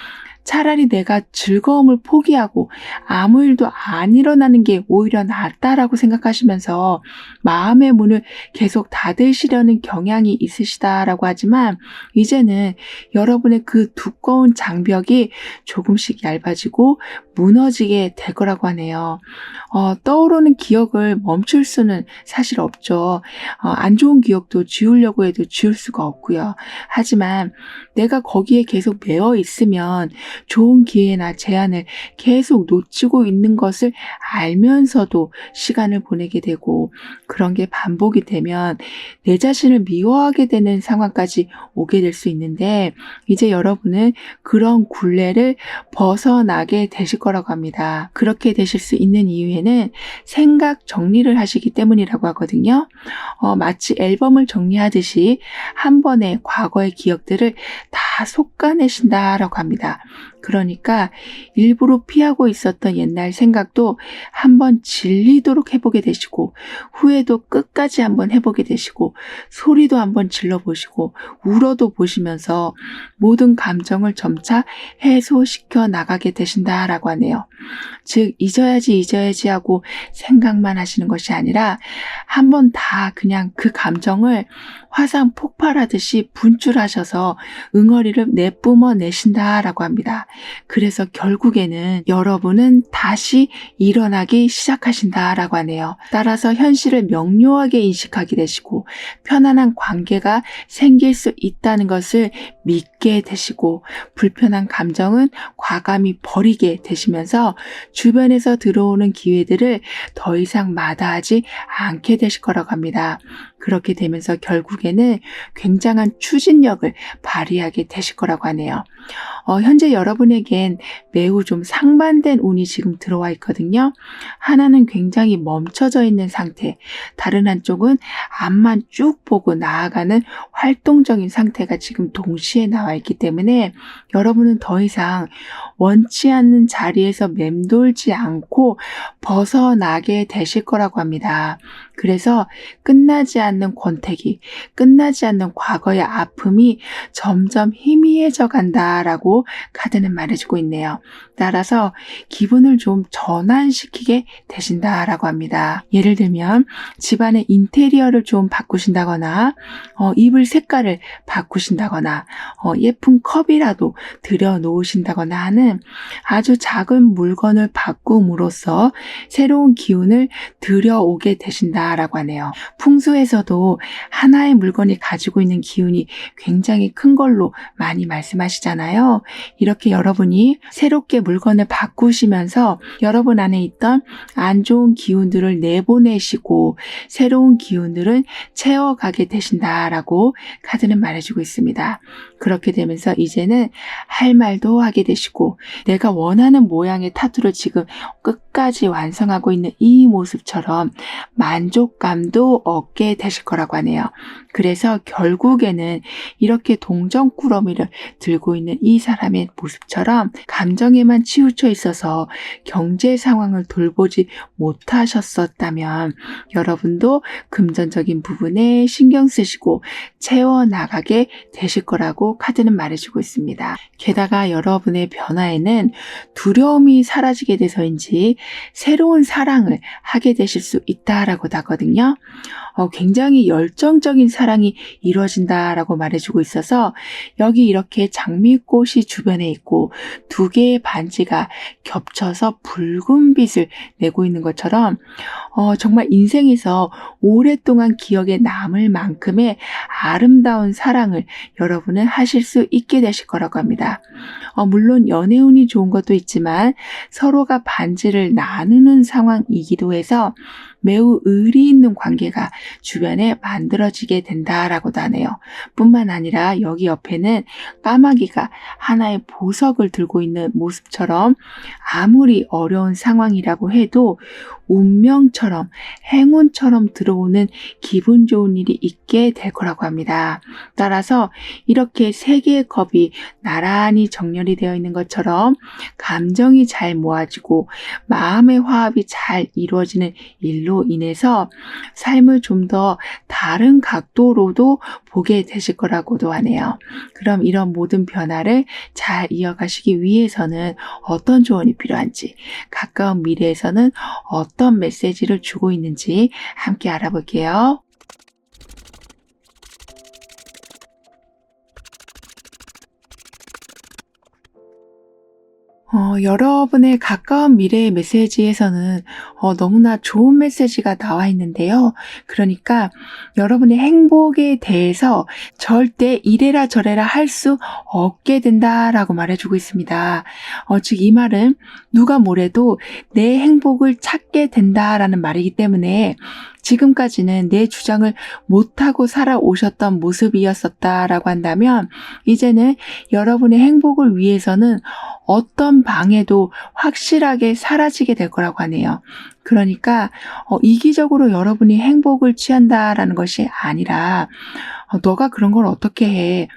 차라리 내가 즐거움을 포기하고 아무 일도 안 일어나는 게 오히려 낫다라고 생각하시면서 마음의 문을 계속 닫으시려는 경향이 있으시다라고 하지만 이제는 여러분의 그 두꺼운 장벽이 조금씩 얇아지고 무너지게 될 거라고 하네요. 떠오르는 기억을 멈출 수는 사실 없죠. 안 좋은 기억도 지우려고 해도 지울 수가 없고요. 하지만 내가 거기에 계속 매여 있으면 좋은 기회나 제안을 계속 놓치고 있는 것을 알면서도 시간을 보내게 되고 그런 게 반복이 되면 내 자신을 미워하게 되는 상황까지 오게 될 수 있는데 이제 여러분은 그런 굴레를 벗어나게 되실 거라고 합니다. 그렇게 되실 수 있는 이유에는 생각 정리를 하시기 때문이라고 하거든요. 마치 앨범을 정리하듯이 한 번에 과거의 기억들을 다 솎아내신다라고 합니다. 그러니까 일부러 피하고 있었던 옛날 생각도 한번 질리도록 해보게 되시고 후회도 끝까지 한번 해보게 되시고 소리도 한번 질러보시고 울어도 보시면서 모든 감정을 점차 해소시켜 나가게 되신다라고 하네요. 즉 잊어야지 하고 생각만 하시는 것이 아니라 한번 다 그냥 그 감정을 화산 폭발하듯이 분출하셔서 응어리를 내뿜어 내신다라고 합니다. 그래서 결국에는 여러분은 다시 일어나기 시작하신다라고 하네요. 따라서 현실을 명료하게 인식하게 되시고 편안한 관계가 생길 수 있다는 것을 믿게 되시고 불편한 감정은 과감히 버리게 되시면서 주변에서 들어오는 기회들을 더 이상 마다하지 않게 되실 거라고 합니다. 그렇게 되면서 결국에는 굉장한 추진력을 발휘하게 되실 거라고 하네요. 현재 여러분에겐 매우 좀 상반된 운이 지금 들어와 있거든요. 하나는 굉장히 멈춰져 있는 상태, 다른 한쪽은 앞만 쭉 보고 나아가는 활동적인 상태가 지금 동시에 나와 있기 때문에 여러분은 더 이상 원치 않는 자리에서 맴돌지 않고 벗어나게 되실 거라고 합니다. 그래서 끝나지 않는 권태기, 끝나지 않는 과거의 아픔이 점점 희미해져 간다라고 카드는 말해주고 있네요. 따라서 기분을 좀 전환시키게 되신다라고 합니다. 예를 들면 집안의 인테리어를 좀 바꾸신다거나 이불 색깔을 바꾸신다거나 예쁜 컵이라도 들여놓으신다거나 하는 아주 작은 물건을 바꿈으로써 새로운 기운을 들여오게 되신다라고 하네요. 풍수에서도 하나의 물건이 가지고 있는 기운이 굉장히 큰 걸로 많이 말씀하시잖아요. 이렇게 여러분이 새롭게 물건을 바꾸시면서 여러분 안에 있던 안 좋은 기운들을 내보내시고 새로운 기운들을 채워가게 되신다라고 카드는 말해주고 있습니다. 그렇게 되면서 이제는 할 말도 하게 되시고 내가 원하는 모양의 타투를 지금 끝까지 완성하고 있는 이 모습처럼 만족감도 얻게 되실 거라고 하네요. 그래서 결국에는 이렇게 동전꾸러미를 들고 있는 이 사람의 모습처럼 감정에만 치우쳐 있어서 경제 상황을 돌보지 못하셨었다면 여러분도 금전적인 부분에 신경 쓰시고 채워나가게 되실 거라고 카드는 말해주고 있습니다. 게다가 여러분의 변화에는 두려움이 사라지게 돼서인지 새로운 사랑을 하게 되실 수 있다라고 하거든요. 굉장히 열정적인 사랑이 이루어진다라고 말해주고 있어서 여기 이렇게 장미꽃이 주변에 있고 두 개의 반지가 겹쳐서 붉은 빛을 내고 있는 것처럼 정말 인생에서 오랫동안 기억에 남을 만큼의 아름다운 사랑을 여러분은 하실 수 있게 되실 거라고 합니다. 물론 연애운이 좋은 것도 있지만 서로가 반지를 나누는 상황이기도 해서 매우 의리 있는 관계가 주변에 만들어지게 된다라고도 하네요. 뿐만 아니라 여기 옆에는 까마귀가 하나의 보석을 들고 있는 모습처럼 아무리 어려운 상황이라고 해도 운명처럼 행운처럼 들어오는 기분 좋은 일이 있게 될 거라고 합니다. 따라서 이렇게 세 개의 컵이 나란히 정렬이 되어 있는 것처럼 감정이 잘 모아지고 마음의 화합이 잘 이루어지는 일로 인해서 삶을 좀 더 다른 각도로도 보게 되실 거라고도 하네요. 그럼 이런 모든 변화를 잘 이어가시기 위해서는 어떤 조언이 필요한지, 가까운 미래에서는 어떤 메시지를 주고 있는지 함께 알아볼게요. 여러분의 가까운 미래의 메시지에서는 너무나 좋은 메시지가 나와 있는데요. 그러니까 여러분의 행복에 대해서 절대 이래라 저래라 할 수 없게 된다라고 말해주고 있습니다. 즉 이 말은 누가 뭐래도 내 행복을 찾게 된다라는 말이기 때문에 지금까지는 내 주장을 못하고 살아오셨던 모습이었었다라고 한다면 이제는 여러분의 행복을 위해서는 어떤 방해도 확실하게 사라지게 될 거라고 하네요. 그러니까 이기적으로 여러분이 행복을 취한다라는 것이 아니라 너가 그런 걸 어떻게 해?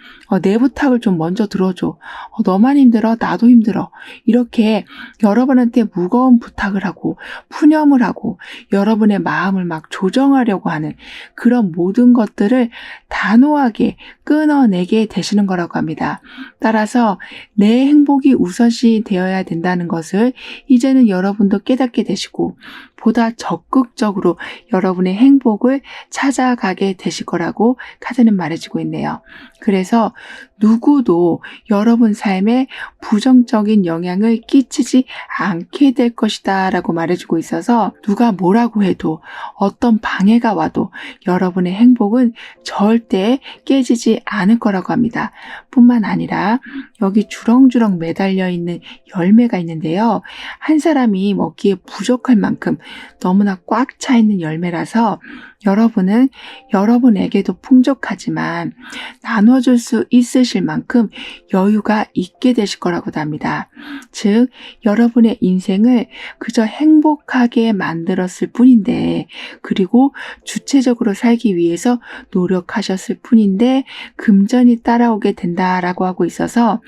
내 부탁을 좀 먼저 들어줘. 너만 힘들어? 나도 힘들어. 이렇게 여러분한테 무거운 부탁을 하고 푸념을 하고 여러분의 마음을 막 조정하려고 하는 그런 모든 것들을 단호하게 끊어내게 되시는 거라고 합니다. 따라서 내 행복이 우선시 되어야 된다는 것을 이제는 여러분도 깨닫게 되시고 보다 적극적으로 여러분의 행복을 찾아가게 되실 거라고 카드는 말해주고 있네요. 그래서 누구도 여러분 삶에 부정적인 영향을 끼치지 않게 될 것이다 라고 말해주고 있어서 누가 뭐라고 해도 어떤 방해가 와도 여러분의 행복은 절대 깨지지 않을 거라고 합니다. 뿐만 아니라 여기 주렁주렁 매달려 있는 열매가 있는데요. 한 사람이 먹기에 부족할 만큼 너무나 꽉 차 있는 열매라서 여러분은 여러분에게도 풍족하지만 나눠줄 수 있으실 만큼 여유가 있게 되실 거라고도 합니다. 즉, 여러분의 인생을 그저 행복하게 만들었을 뿐인데, 그리고 주체적으로 살기 위해서 노력하셨을 뿐인데 금전이 따라오게 된다라고 하고 있어서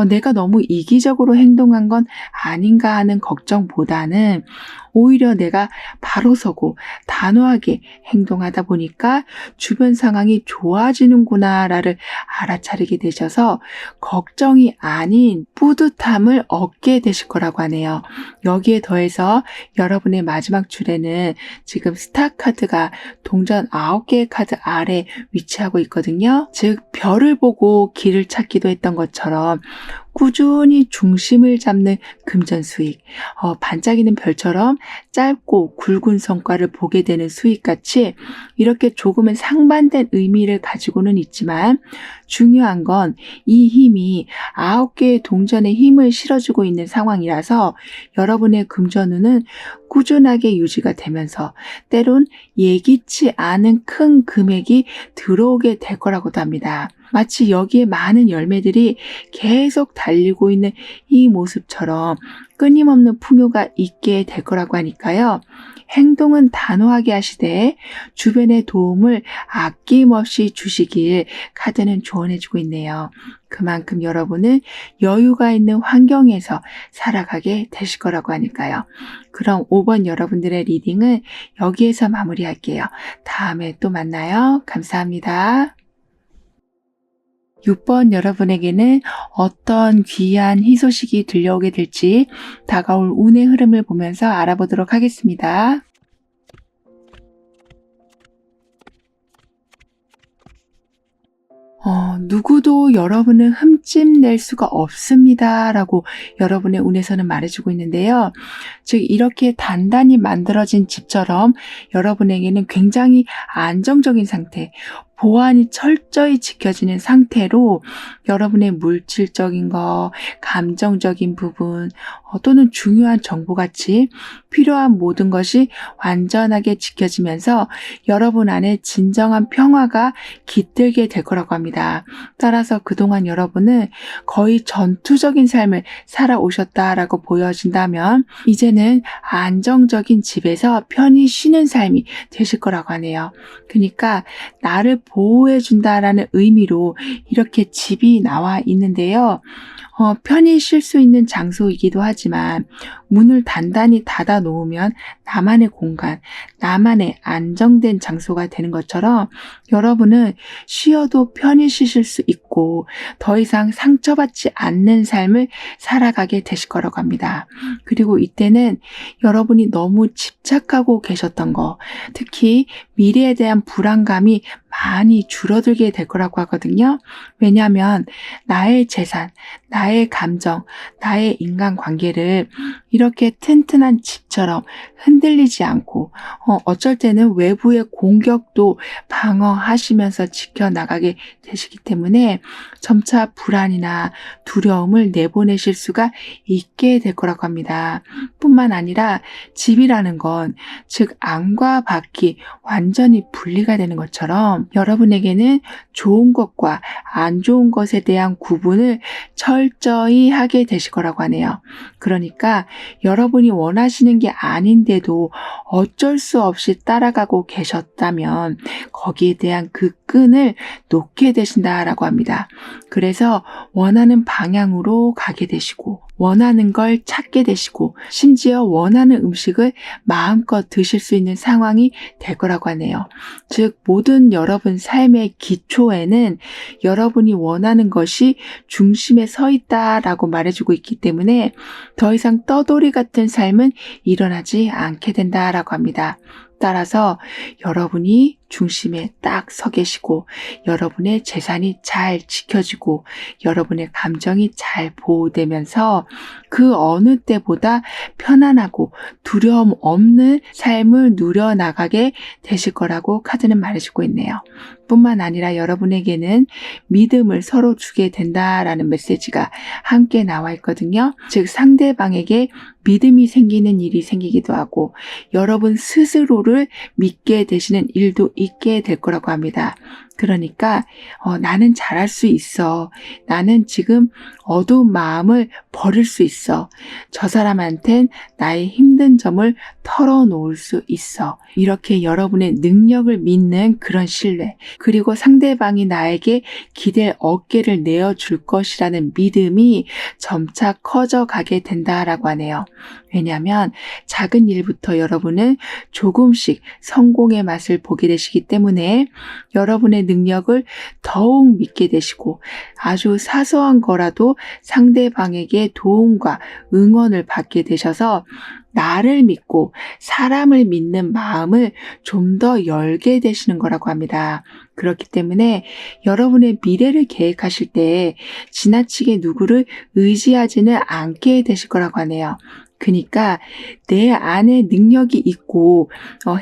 내가 너무 이기적으로 행동한 건 아닌가 하는 걱정보다는 오히려 내가 바로 서고 단호하게 행동하다 보니까 주변 상황이 좋아지는구나를 알아차리게 되셔서 걱정이 아닌 뿌듯함을 얻게 되실 거라고 하네요. 여기에 더해서 여러분의 마지막 줄에는 지금 스타 카드가 동전 9개의 카드 아래 위치하고 있거든요. 즉, 별을 보고 길을 찾기도 했던 것처럼 꾸준히 중심을 잡는 금전 수익, 반짝이는 별처럼 짧고 굵은 성과를 보게 되는 수익같이 이렇게 조금은 상반된 의미를 가지고는 있지만 중요한 건 이 힘이 9개의 동전의 힘을 실어주고 있는 상황이라서 여러분의 금전운은 꾸준하게 유지가 되면서 때론 예기치 않은 큰 금액이 들어오게 될 거라고도 합니다. 마치 여기에 많은 열매들이 계속 달리고 있는 이 모습처럼 끊임없는 풍요가 있게 될 거라고 하니까요. 행동은 단호하게 하시되 주변의 도움을 아낌없이 주시길 카드는 조언해주고 있네요. 그만큼 여러분은 여유가 있는 환경에서 살아가게 되실 거라고 하니까요. 그럼 5번 여러분들의 리딩은 여기에서 마무리할게요. 다음에 또 만나요. 감사합니다. 6번 여러분에게는 어떤 귀한 희소식이 들려오게 될지 다가올 운의 흐름을 보면서 알아보도록 하겠습니다. 누구도 여러분을 흠집낼 수가 없습니다 라고 여러분의 운에서는 말해주고 있는데요. 즉, 이렇게 단단히 만들어진 집처럼 여러분에게는 굉장히 안정적인 상태, 보안이 철저히 지켜지는 상태로 여러분의 물질적인 거, 감정적인 부분, 또는 중요한 정보같이 필요한 모든 것이 완전하게 지켜지면서 여러분 안에 진정한 평화가 깃들게 될 거라고 합니다. 따라서 그동안 여러분은 거의 전투적인 삶을 살아오셨다라고 보여진다면 이제는 안정적인 집에서 편히 쉬는 삶이 되실 거라고 하네요. 그러니까 나를 보호해준다라는 의미로 이렇게 집이 나와 있는데요. 편히 쉴 수 있는 장소이기도 하지만 문을 단단히 닫아 놓으면 나만의 공간, 나만의 안정된 장소가 되는 것처럼 여러분은 쉬어도 편히 쉬실 수 있고 더 이상 상처받지 않는 삶을 살아가게 되실 거라고 합니다. 그리고 이때는 여러분이 너무 집착하고 계셨던 거, 특히 미래에 대한 불안감이 많이 줄어들게 될 거라고 하거든요. 왜냐하면 나의 재산, 나의 감정, 나의 인간관계를 이렇게 튼튼한 집처럼 흔들리지 않고 어쩔 때는 외부의 공격도 방어하시면서 지켜나가게 되시기 때문에 점차 불안이나 두려움을 내보내실 수가 있게 될 거라고 합니다. 뿐만 아니라 집이라는 건 즉 안과 밖이 완전히 분리가 되는 것처럼 여러분에게는 좋은 것과 안 좋은 것에 대한 구분을 철저히 하게 되실 거라고 하네요. 그러니까 여러분이 원하시는 게 아닌데도 어쩔 수 없이 따라가고 계셨다면 거기에 대한 그 끈을 놓게 되신다라고 합니다. 그래서 원하는 방향으로 가게 되시고 원하는 걸 찾게 되시고 심지어 원하는 음식을 마음껏 드실 수 있는 상황이 될 거라고 하네요. 즉 모든 여러분 삶의 기초에는 여러분이 원하는 것이 중심에 서 있다라고 말해주고 있기 때문에 더 이상 떠돌이 같은 삶은 일어나지 않게 된다라고 합니다. 따라서 여러분이 중심에 딱 서 계시고 여러분의 재산이 잘 지켜지고 여러분의 감정이 잘 보호되면서 그 어느 때보다 편안하고 두려움 없는 삶을 누려나가게 되실 거라고 카드는 말해주고 있네요. 뿐만 아니라 여러분에게는 믿음을 서로 주게 된다라는 메시지가 함께 나와 있거든요. 즉 상대방에게 믿음이 생기는 일이 생기기도 하고 여러분 스스로를 믿게 되시는 일도 있게 될 거라고 합니다. 그러니까 나는 잘할 수 있어. 나는 지금 어두운 마음을 버릴 수 있어. 저 사람한텐 나의 힘든 점을 털어놓을 수 있어. 이렇게 여러분의 능력을 믿는 그런 신뢰, 그리고 상대방이 나에게 기댈 어깨를 내어줄 것이라는 믿음이 점차 커져가게 된다라고 하네요. 왜냐하면 작은 일부터 여러분은 조금씩 성공의 맛을 보게 되시기 때문에 여러분의 능력을 더욱 믿게 되시고 아주 사소한 거라도 상대방에게 도움과 응원을 받게 되셔서 나를 믿고 사람을 믿는 마음을 좀 더 열게 되시는 거라고 합니다. 그렇기 때문에 여러분의 미래를 계획하실 때 지나치게 누구를 의지하지는 않게 되실 거라고 하네요. 그러니까 내 안에 능력이 있고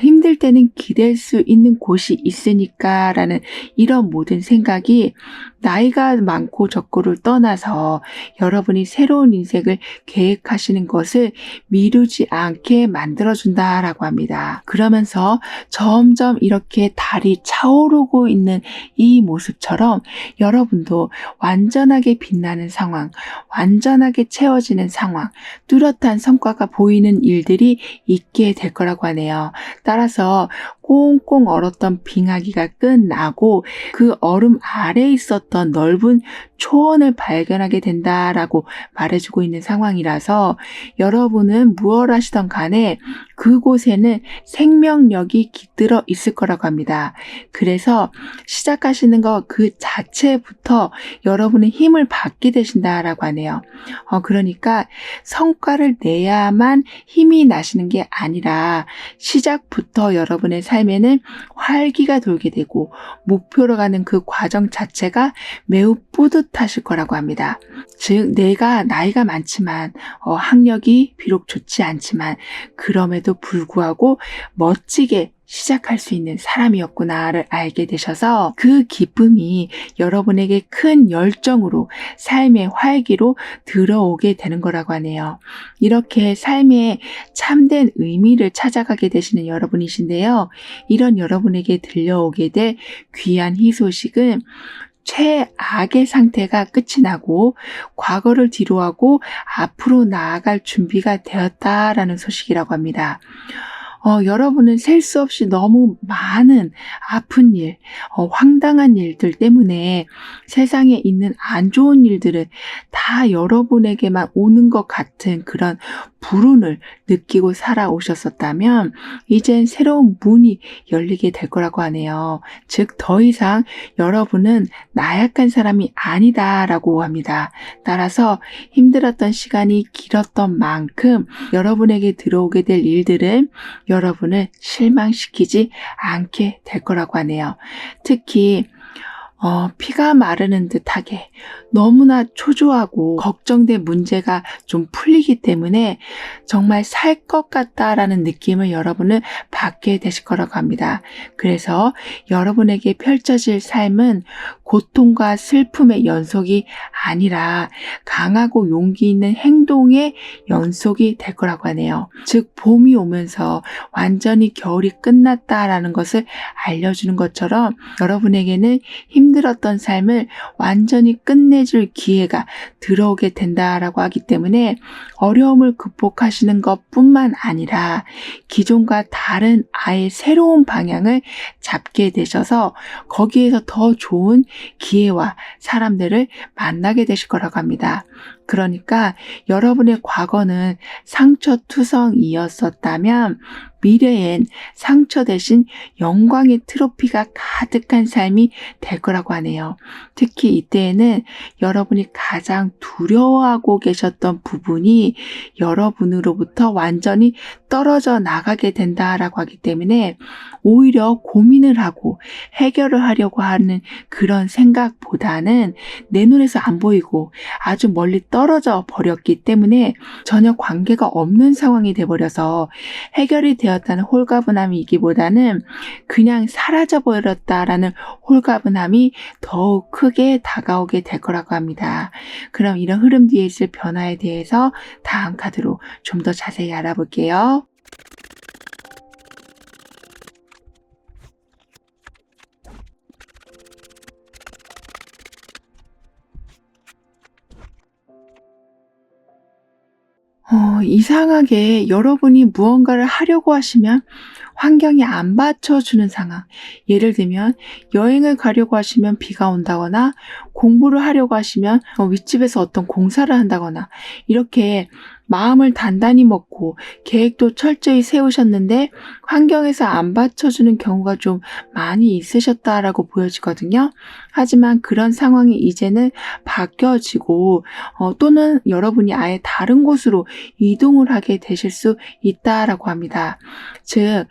힘들 때는 기댈 수 있는 곳이 있으니까 라는 이런 모든 생각이 나이가 많고 적고를 떠나서 여러분이 새로운 인생을 계획하시는 것을 미루지 않게 만들어준다라고 합니다. 그러면서 점점 이렇게 달이 차오르고 있는 이 모습처럼 여러분도 완전하게 빛나는 상황, 완전하게 채워지는 상황, 뚜렷한 성과가 보이는 일들이 있게 될 거라고 하네요. 따라서 꽁꽁 얼었던 빙하기가 끝나고 그 얼음 아래에 있었던 넓은 초원을 발견하게 된다라고 말해주고 있는 상황이라서 여러분은 무엇 하시던 간에 그곳에는 생명력이 깃들어 있을 거라고 합니다. 그래서 시작하시는 것 그 자체부터 여러분의 힘을 받게 되신다라고 하네요. 그러니까 성과를 내야만 힘이 나시는 게 아니라 시작부터 여러분의 삶에는 활기가 돌게 되고 목표로 가는 그 과정 자체가 매우 뿌듯하실 거라고 합니다. 즉 내가 나이가 많지만 학력이 비록 좋지 않지만 그럼에도 불구하고 멋지게 시작할 수 있는 사람이었구나를 알게 되셔서 그 기쁨이 여러분에게 큰 열정으로 삶의 활기로 들어오게 되는 거라고 하네요. 이렇게 삶의 참된 의미를 찾아가게 되시는 여러분이신데요. 이런 여러분에게 들려오게 될 귀한 희소식은 최악의 상태가 끝이 나고 과거를 뒤로하고 앞으로 나아갈 준비가 되었다라는 소식이라고 합니다. 여러분은 셀 수 없이 너무 많은 아픈 일, 황당한 일들 때문에 세상에 있는 안 좋은 일들은 다 여러분에게만 오는 것 같은 그런 불운을 느끼고 살아오셨었다면 이젠 새로운 문이 열리게 될 거라고 하네요. 즉 더 이상 여러분은 나약한 사람이 아니다라고 합니다. 따라서 힘들었던 시간이 길었던 만큼 여러분에게 들어오게 될 일들은 여러분을 실망시키지 않게 될 거라고 하네요. 특히 피가 마르는 듯하게 너무나 초조하고 걱정된 문제가 좀 풀리기 때문에 정말 살 것 같다라는 느낌을 여러분은 받게 되실 거라고 합니다. 그래서 여러분에게 펼쳐질 삶은 고통과 슬픔의 연속이 아니라 강하고 용기 있는 행동의 연속이 될 거라고 하네요. 즉 봄이 오면서 완전히 겨울이 끝났다라는 것을 알려주는 것처럼 여러분에게는 힘들었던 삶을 완전히 끝내줄 기회가 들어오게 된다라고 하기 때문에 어려움을 극복하시는 것뿐만 아니라 기존과 다른 아예 새로운 방향을 잡게 되셔서 거기에서 더 좋은 기회와 사람들을 만나게 되실 거라고 합니다. 그러니까 여러분의 과거는 상처투성이었었다면 미래엔 상처 대신 영광의 트로피가 가득한 삶이 될 거라고 하네요. 특히 이때에는 여러분이 가장 두려워하고 계셨던 부분이 여러분으로부터 완전히 떨어져 나가게 된다라고 하기 때문에 오히려 고민을 하고 해결을 하려고 하는 그런 생각보다는 내 눈에서 안 보이고 아주 멀리 떨어져 버렸기 때문에 전혀 관계가 없는 상황이 돼버려서 해결이 되었다는 홀가분함이기보다는 그냥 사라져 버렸다라는 홀가분함이 더욱 크게 다가오게 될 거라고 합니다. 그럼 이런 흐름 뒤에 있을 변화에 대해서 다음 카드로 좀 더 자세히 알아볼게요. 이상하게 여러분이 무언가를 하려고 하시면 환경이 안 받쳐주는 상황. 예를 들면 여행을 가려고 하시면 비가 온다거나 공부를 하려고 하시면 윗집에서 어떤 공사를 한다거나 이렇게 마음을 단단히 먹고 계획도 철저히 세우셨는데 환경에서 안 받쳐주는 경우가 좀 많이 있으셨다라고 보여지거든요. 하지만 그런 상황이 이제는 바뀌어지고 또는 여러분이 아예 다른 곳으로 이동을 하게 되실 수 있다라고 합니다. 즉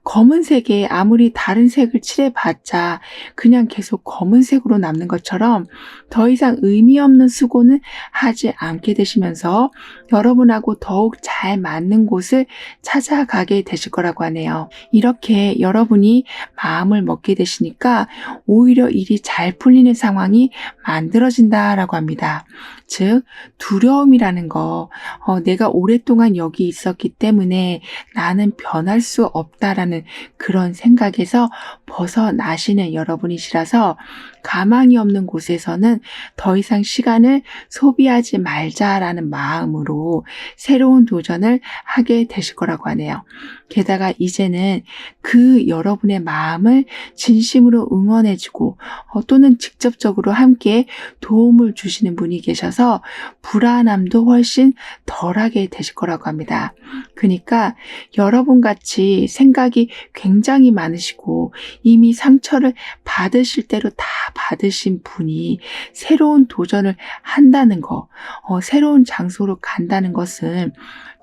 검은색에 아무리 다른 색을 칠해봤자 그냥 계속 검은색으로 남는 것처럼 더 이상 의미 없는 수고는 하지 않게 되시면서 여러분하고 더욱 잘 맞는 곳을 찾아가게 되실 거라고 하네요. 이렇게 여러분이 마음을 먹게 되시니까 오히려 일이 잘 풀리는 상황이 만들어진다라고 합니다. 즉 두려움이라는 거, 내가 오랫동안 여기 있었기 때문에 나는 변할 수 없다라는 그런 생각에서 벗어나시는 여러분이시라서 가망이 없는 곳에서는 더 이상 시간을 소비하지 말자라는 마음으로 새로운 도전을 하게 되실 거라고 하네요. 게다가 이제는 그 여러분의 마음을 진심으로 응원해주고 또는 직접적으로 함께 도움을 주시는 분이 계셔서 불안함도 훨씬 덜하게 되실 거라고 합니다. 그러니까 여러분같이 생각이 굉장히 많으시고 이미 상처를 받으실 대로 다 받으신 분이 새로운 도전을 한다는 거, 새로운 장소로 간다는 것은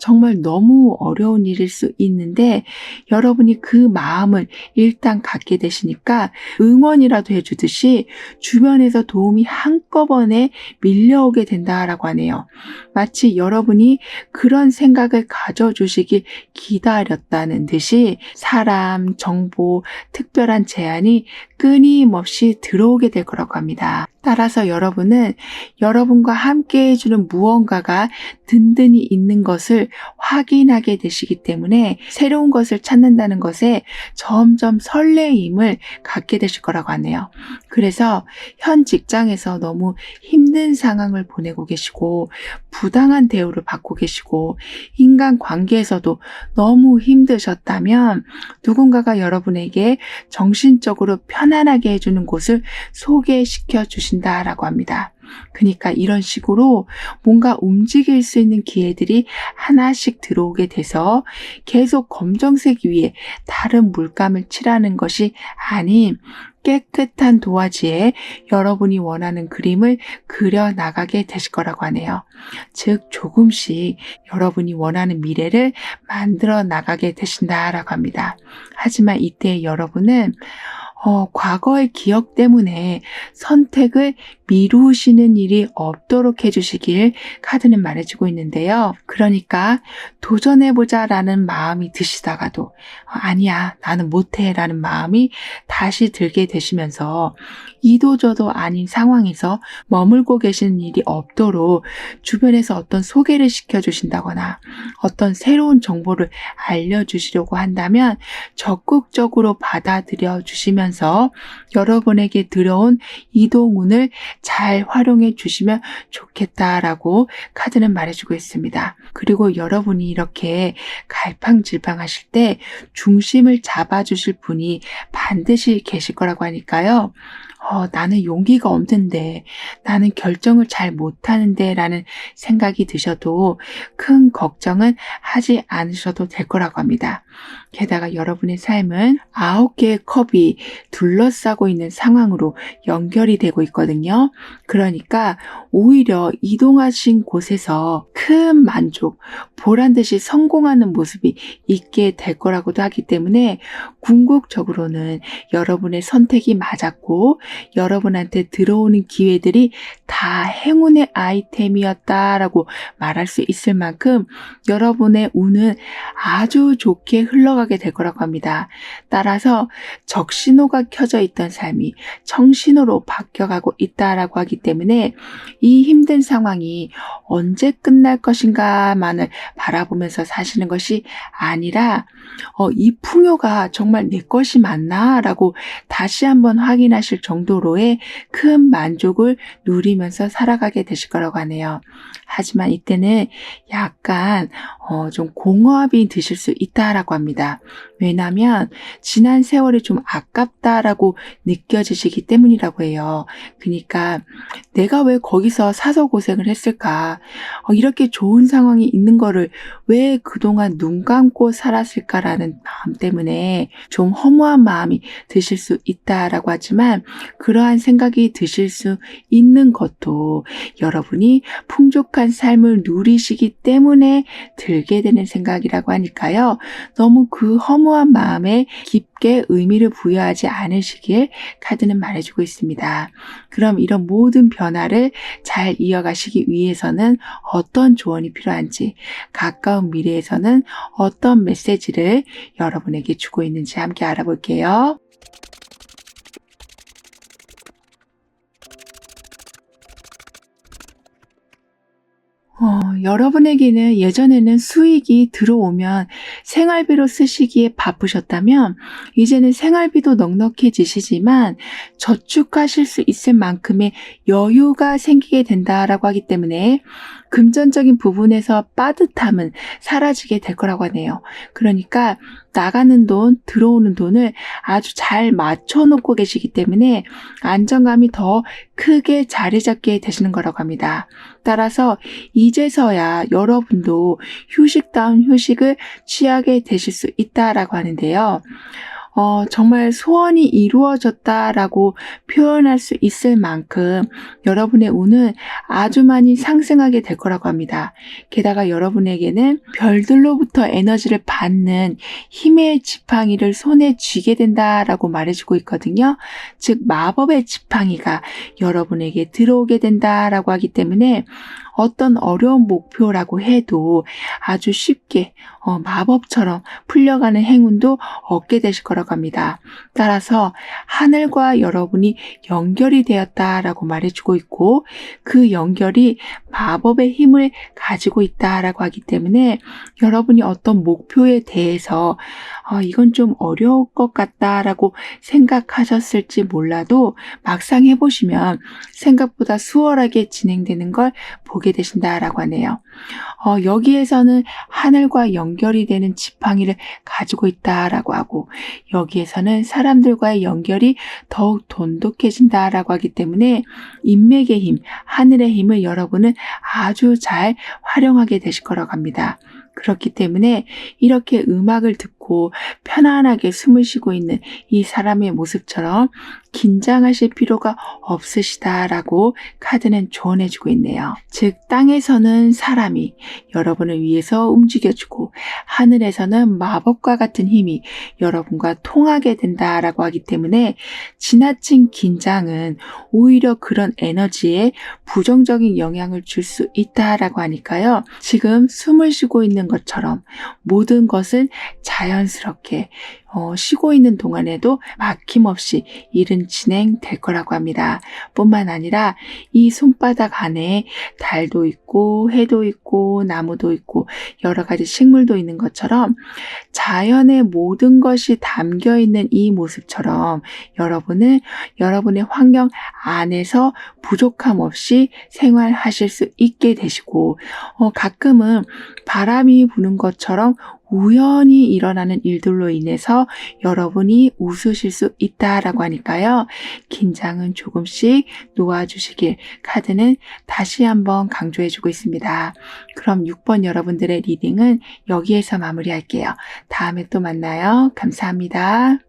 정말 너무 어려운 일일 수 있는데 여러분이 그 마음을 일단 갖게 되시니까 응원이라도 해주듯이 주변에서 도움이 한꺼번에 밀려오게 된다라고 하네요. 마치 여러분이 그런 생각을 가져주시길 기다렸다는 듯이 사람, 정보, 특별한 제안이 끊임없이 들어오게 될 거라고 합니다. 따라서 여러분은 여러분과 함께 해주는 무언가가 든든히 있는 것을 확인하게 되시기 때문에 새로운 것을 찾는다는 것에 점점 설레임을 갖게 되실 거라고 하네요. 그래서 현 직장에서 너무 힘든 상황을 보내고 계시고 부당한 대우를 받고 계시고 인간관계에서도 너무 힘드셨다면 누군가가 여러분에게 정신적으로 편안하게 해주는 곳을 소개시켜 주신다라고 합니다. 그러니까 이런 식으로 뭔가 움직일 수 있는 기회들이 하나씩 들어오게 돼서 계속 검정색 위에 다른 물감을 칠하는 것이 아닌 깨끗한 도화지에 여러분이 원하는 그림을 그려나가게 되실 거라고 하네요. 즉 조금씩 여러분이 원하는 미래를 만들어 나가게 되신다라고 합니다. 하지만 이때 여러분은 과거의 기억 때문에 선택을 미루시는 일이 없도록 해주시길 카드는 말해주고 있는데요. 그러니까 도전해보자 라는 마음이 드시다가도 아니야 나는 못해 라는 마음이 다시 들게 되시면서 이도저도 아닌 상황에서 머물고 계시는 일이 없도록 주변에서 어떤 소개를 시켜주신다거나 어떤 새로운 정보를 알려주시려고 한다면 적극적으로 받아들여 주시면서 여러분에게 들어온 이동운을 잘 활용해 주시면 좋겠다라고 카드는 말해주고 있습니다. 그리고 여러분이 이렇게 갈팡질팡 하실 때 중심을 잡아주실 분이 반드시 계실 거라고 하니까요. 나는 용기가 없는데, 나는 결정을 잘 못하는데 라는 생각이 드셔도 큰 걱정은 하지 않으셔도 될 거라고 합니다. 게다가 여러분의 삶은 9개의 컵이 둘러싸고 있는 상황으로 연결이 되고 있거든요. 그러니까 오히려 이동하신 곳에서 큰 만족, 보란 듯이 성공하는 모습이 있게 될 거라고도 하기 때문에 궁극적으로는 여러분의 선택이 맞았고 여러분한테 들어오는 기회들이 다 행운의 아이템이었다라고 말할 수 있을 만큼 여러분의 운은 아주 좋게 흘러가게 될 거라고 합니다. 따라서 적신호가 켜져 있던 삶이 청신호로 바뀌어가고 있다라고 하기 때문에 이 힘든 상황이 언제 끝날 것인가만을 바라보면서 사시는 것이 아니라 이 풍요가 정말 내 것이 맞나? 라고 다시 한번 확인하실 정도로의 큰 만족을 누리면서 살아가게 되실 거라고 하네요. 하지만 이때는 약간 좀 공허함이 드실 수 있다라고 합니다. 왜냐하면 지난 세월이 좀 아깝다라고 느껴지시기 때문이라고 해요. 그러니까 내가 왜 거기서 사서 고생을 했을까? 이렇게 좋은 상황이 있는 거를 왜 그동안 눈 감고 살았을까라는 마음 때문에 좀 허무한 마음이 드실 수 있다라고 하지만 그러한 생각이 드실 수 있는 것도 여러분이 풍족한 삶을 누리시기 때문에 들게 되는 생각이라고 하니까요. 너무 그 허무한 마음에 깊게 의미를 부여하지 않으시길 카드는 말해주고 있습니다. 그럼 이런 모든 변화를 잘 이어가시기 위해서는 어떤 조언이 필요한지, 가까운 미래에서는 어떤 메시지를 여러분에게 주고 있는지 함께 알아볼게요. 여러분에게는 예전에는 수익이 들어오면 생활비로 쓰시기에 바쁘셨다면 이제는 생활비도 넉넉해지시지만 저축하실 수 있을 만큼의 여유가 생기게 된다라고 하기 때문에 금전적인 부분에서 빠듯함은 사라지게 될 거라고 하네요. 그러니까 나가는 돈, 들어오는 돈을 아주 잘 맞춰놓고 계시기 때문에 안정감이 더 크게 자리 잡게 되시는 거라고 합니다. 따라서 이제서야 여러분도 휴식다운 휴식을 취하게 되실 수 있다라고 하는데요. 정말 소원이 이루어졌다라고 표현할 수 있을 만큼 여러분의 운은 아주 많이 상승하게 될 거라고 합니다. 게다가 여러분에게는 별들로부터 에너지를 받는 힘의 지팡이를 손에 쥐게 된다라고 말해주고 있거든요. 즉 마법의 지팡이가 여러분에게 들어오게 된다라고 하기 때문에 어떤 어려운 목표라고 해도 아주 쉽게 마법처럼 풀려가는 행운도 얻게 되실 거라고 합니다. 따라서 하늘과 여러분이 연결이 되었다라고 말해주고 있고 그 연결이 마법의 힘을 가지고 있다라고 하기 때문에 여러분이 어떤 목표에 대해서 이건 좀 어려울 것 같다라고 생각하셨을지 몰라도 막상 해보시면 생각보다 수월하게 진행되는 걸 보게 되신다라고 하네요. 여기에서는 하늘과 연결이 되는 지팡이를 가지고 있다라고 하고 여기에서는 사람들과의 연결이 더욱 돈독해진다라고 하기 때문에 인맥의 힘, 하늘의 힘을 여러분은 아주 잘 활용하게 되실 거라고 합니다. 그렇기 때문에 이렇게 음악을 듣고 편안하게 숨을 쉬고 있는 이 사람의 모습처럼 긴장하실 필요가 없으시다라고 카드는 조언해주고 있네요. 즉 땅에서는 사람이 여러분을 위해서 움직여주고 하늘에서는 마법과 같은 힘이 여러분과 통하게 된다라고 하기 때문에 지나친 긴장은 오히려 그런 에너지에 부정적인 영향을 줄 수 있다라고 하니까요. 지금 숨을 쉬고 있는 것처럼 모든 것은 자연스럽게 쉬고 있는 동안에도 막힘없이 일은 진행될 거라고 합니다. 뿐만 아니라 이 손바닥 안에 달도 있고 해도 있고 나무도 있고 여러 가지 식물도 있는 것처럼 자연의 모든 것이 담겨 있는 이 모습처럼 여러분은 여러분의 환경 안에서 부족함 없이 생활하실 수 있게 되시고 가끔은 바람이 부는 것처럼 우연히 일어나는 일들로 인해서 여러분이 웃으실 수 있다라고 하니까요. 긴장은 조금씩 놓아주시길 카드는 다시 한번 강조해주고 있습니다. 그럼 6번 여러분들의 리딩은 여기에서 마무리할게요. 다음에 또 만나요. 감사합니다.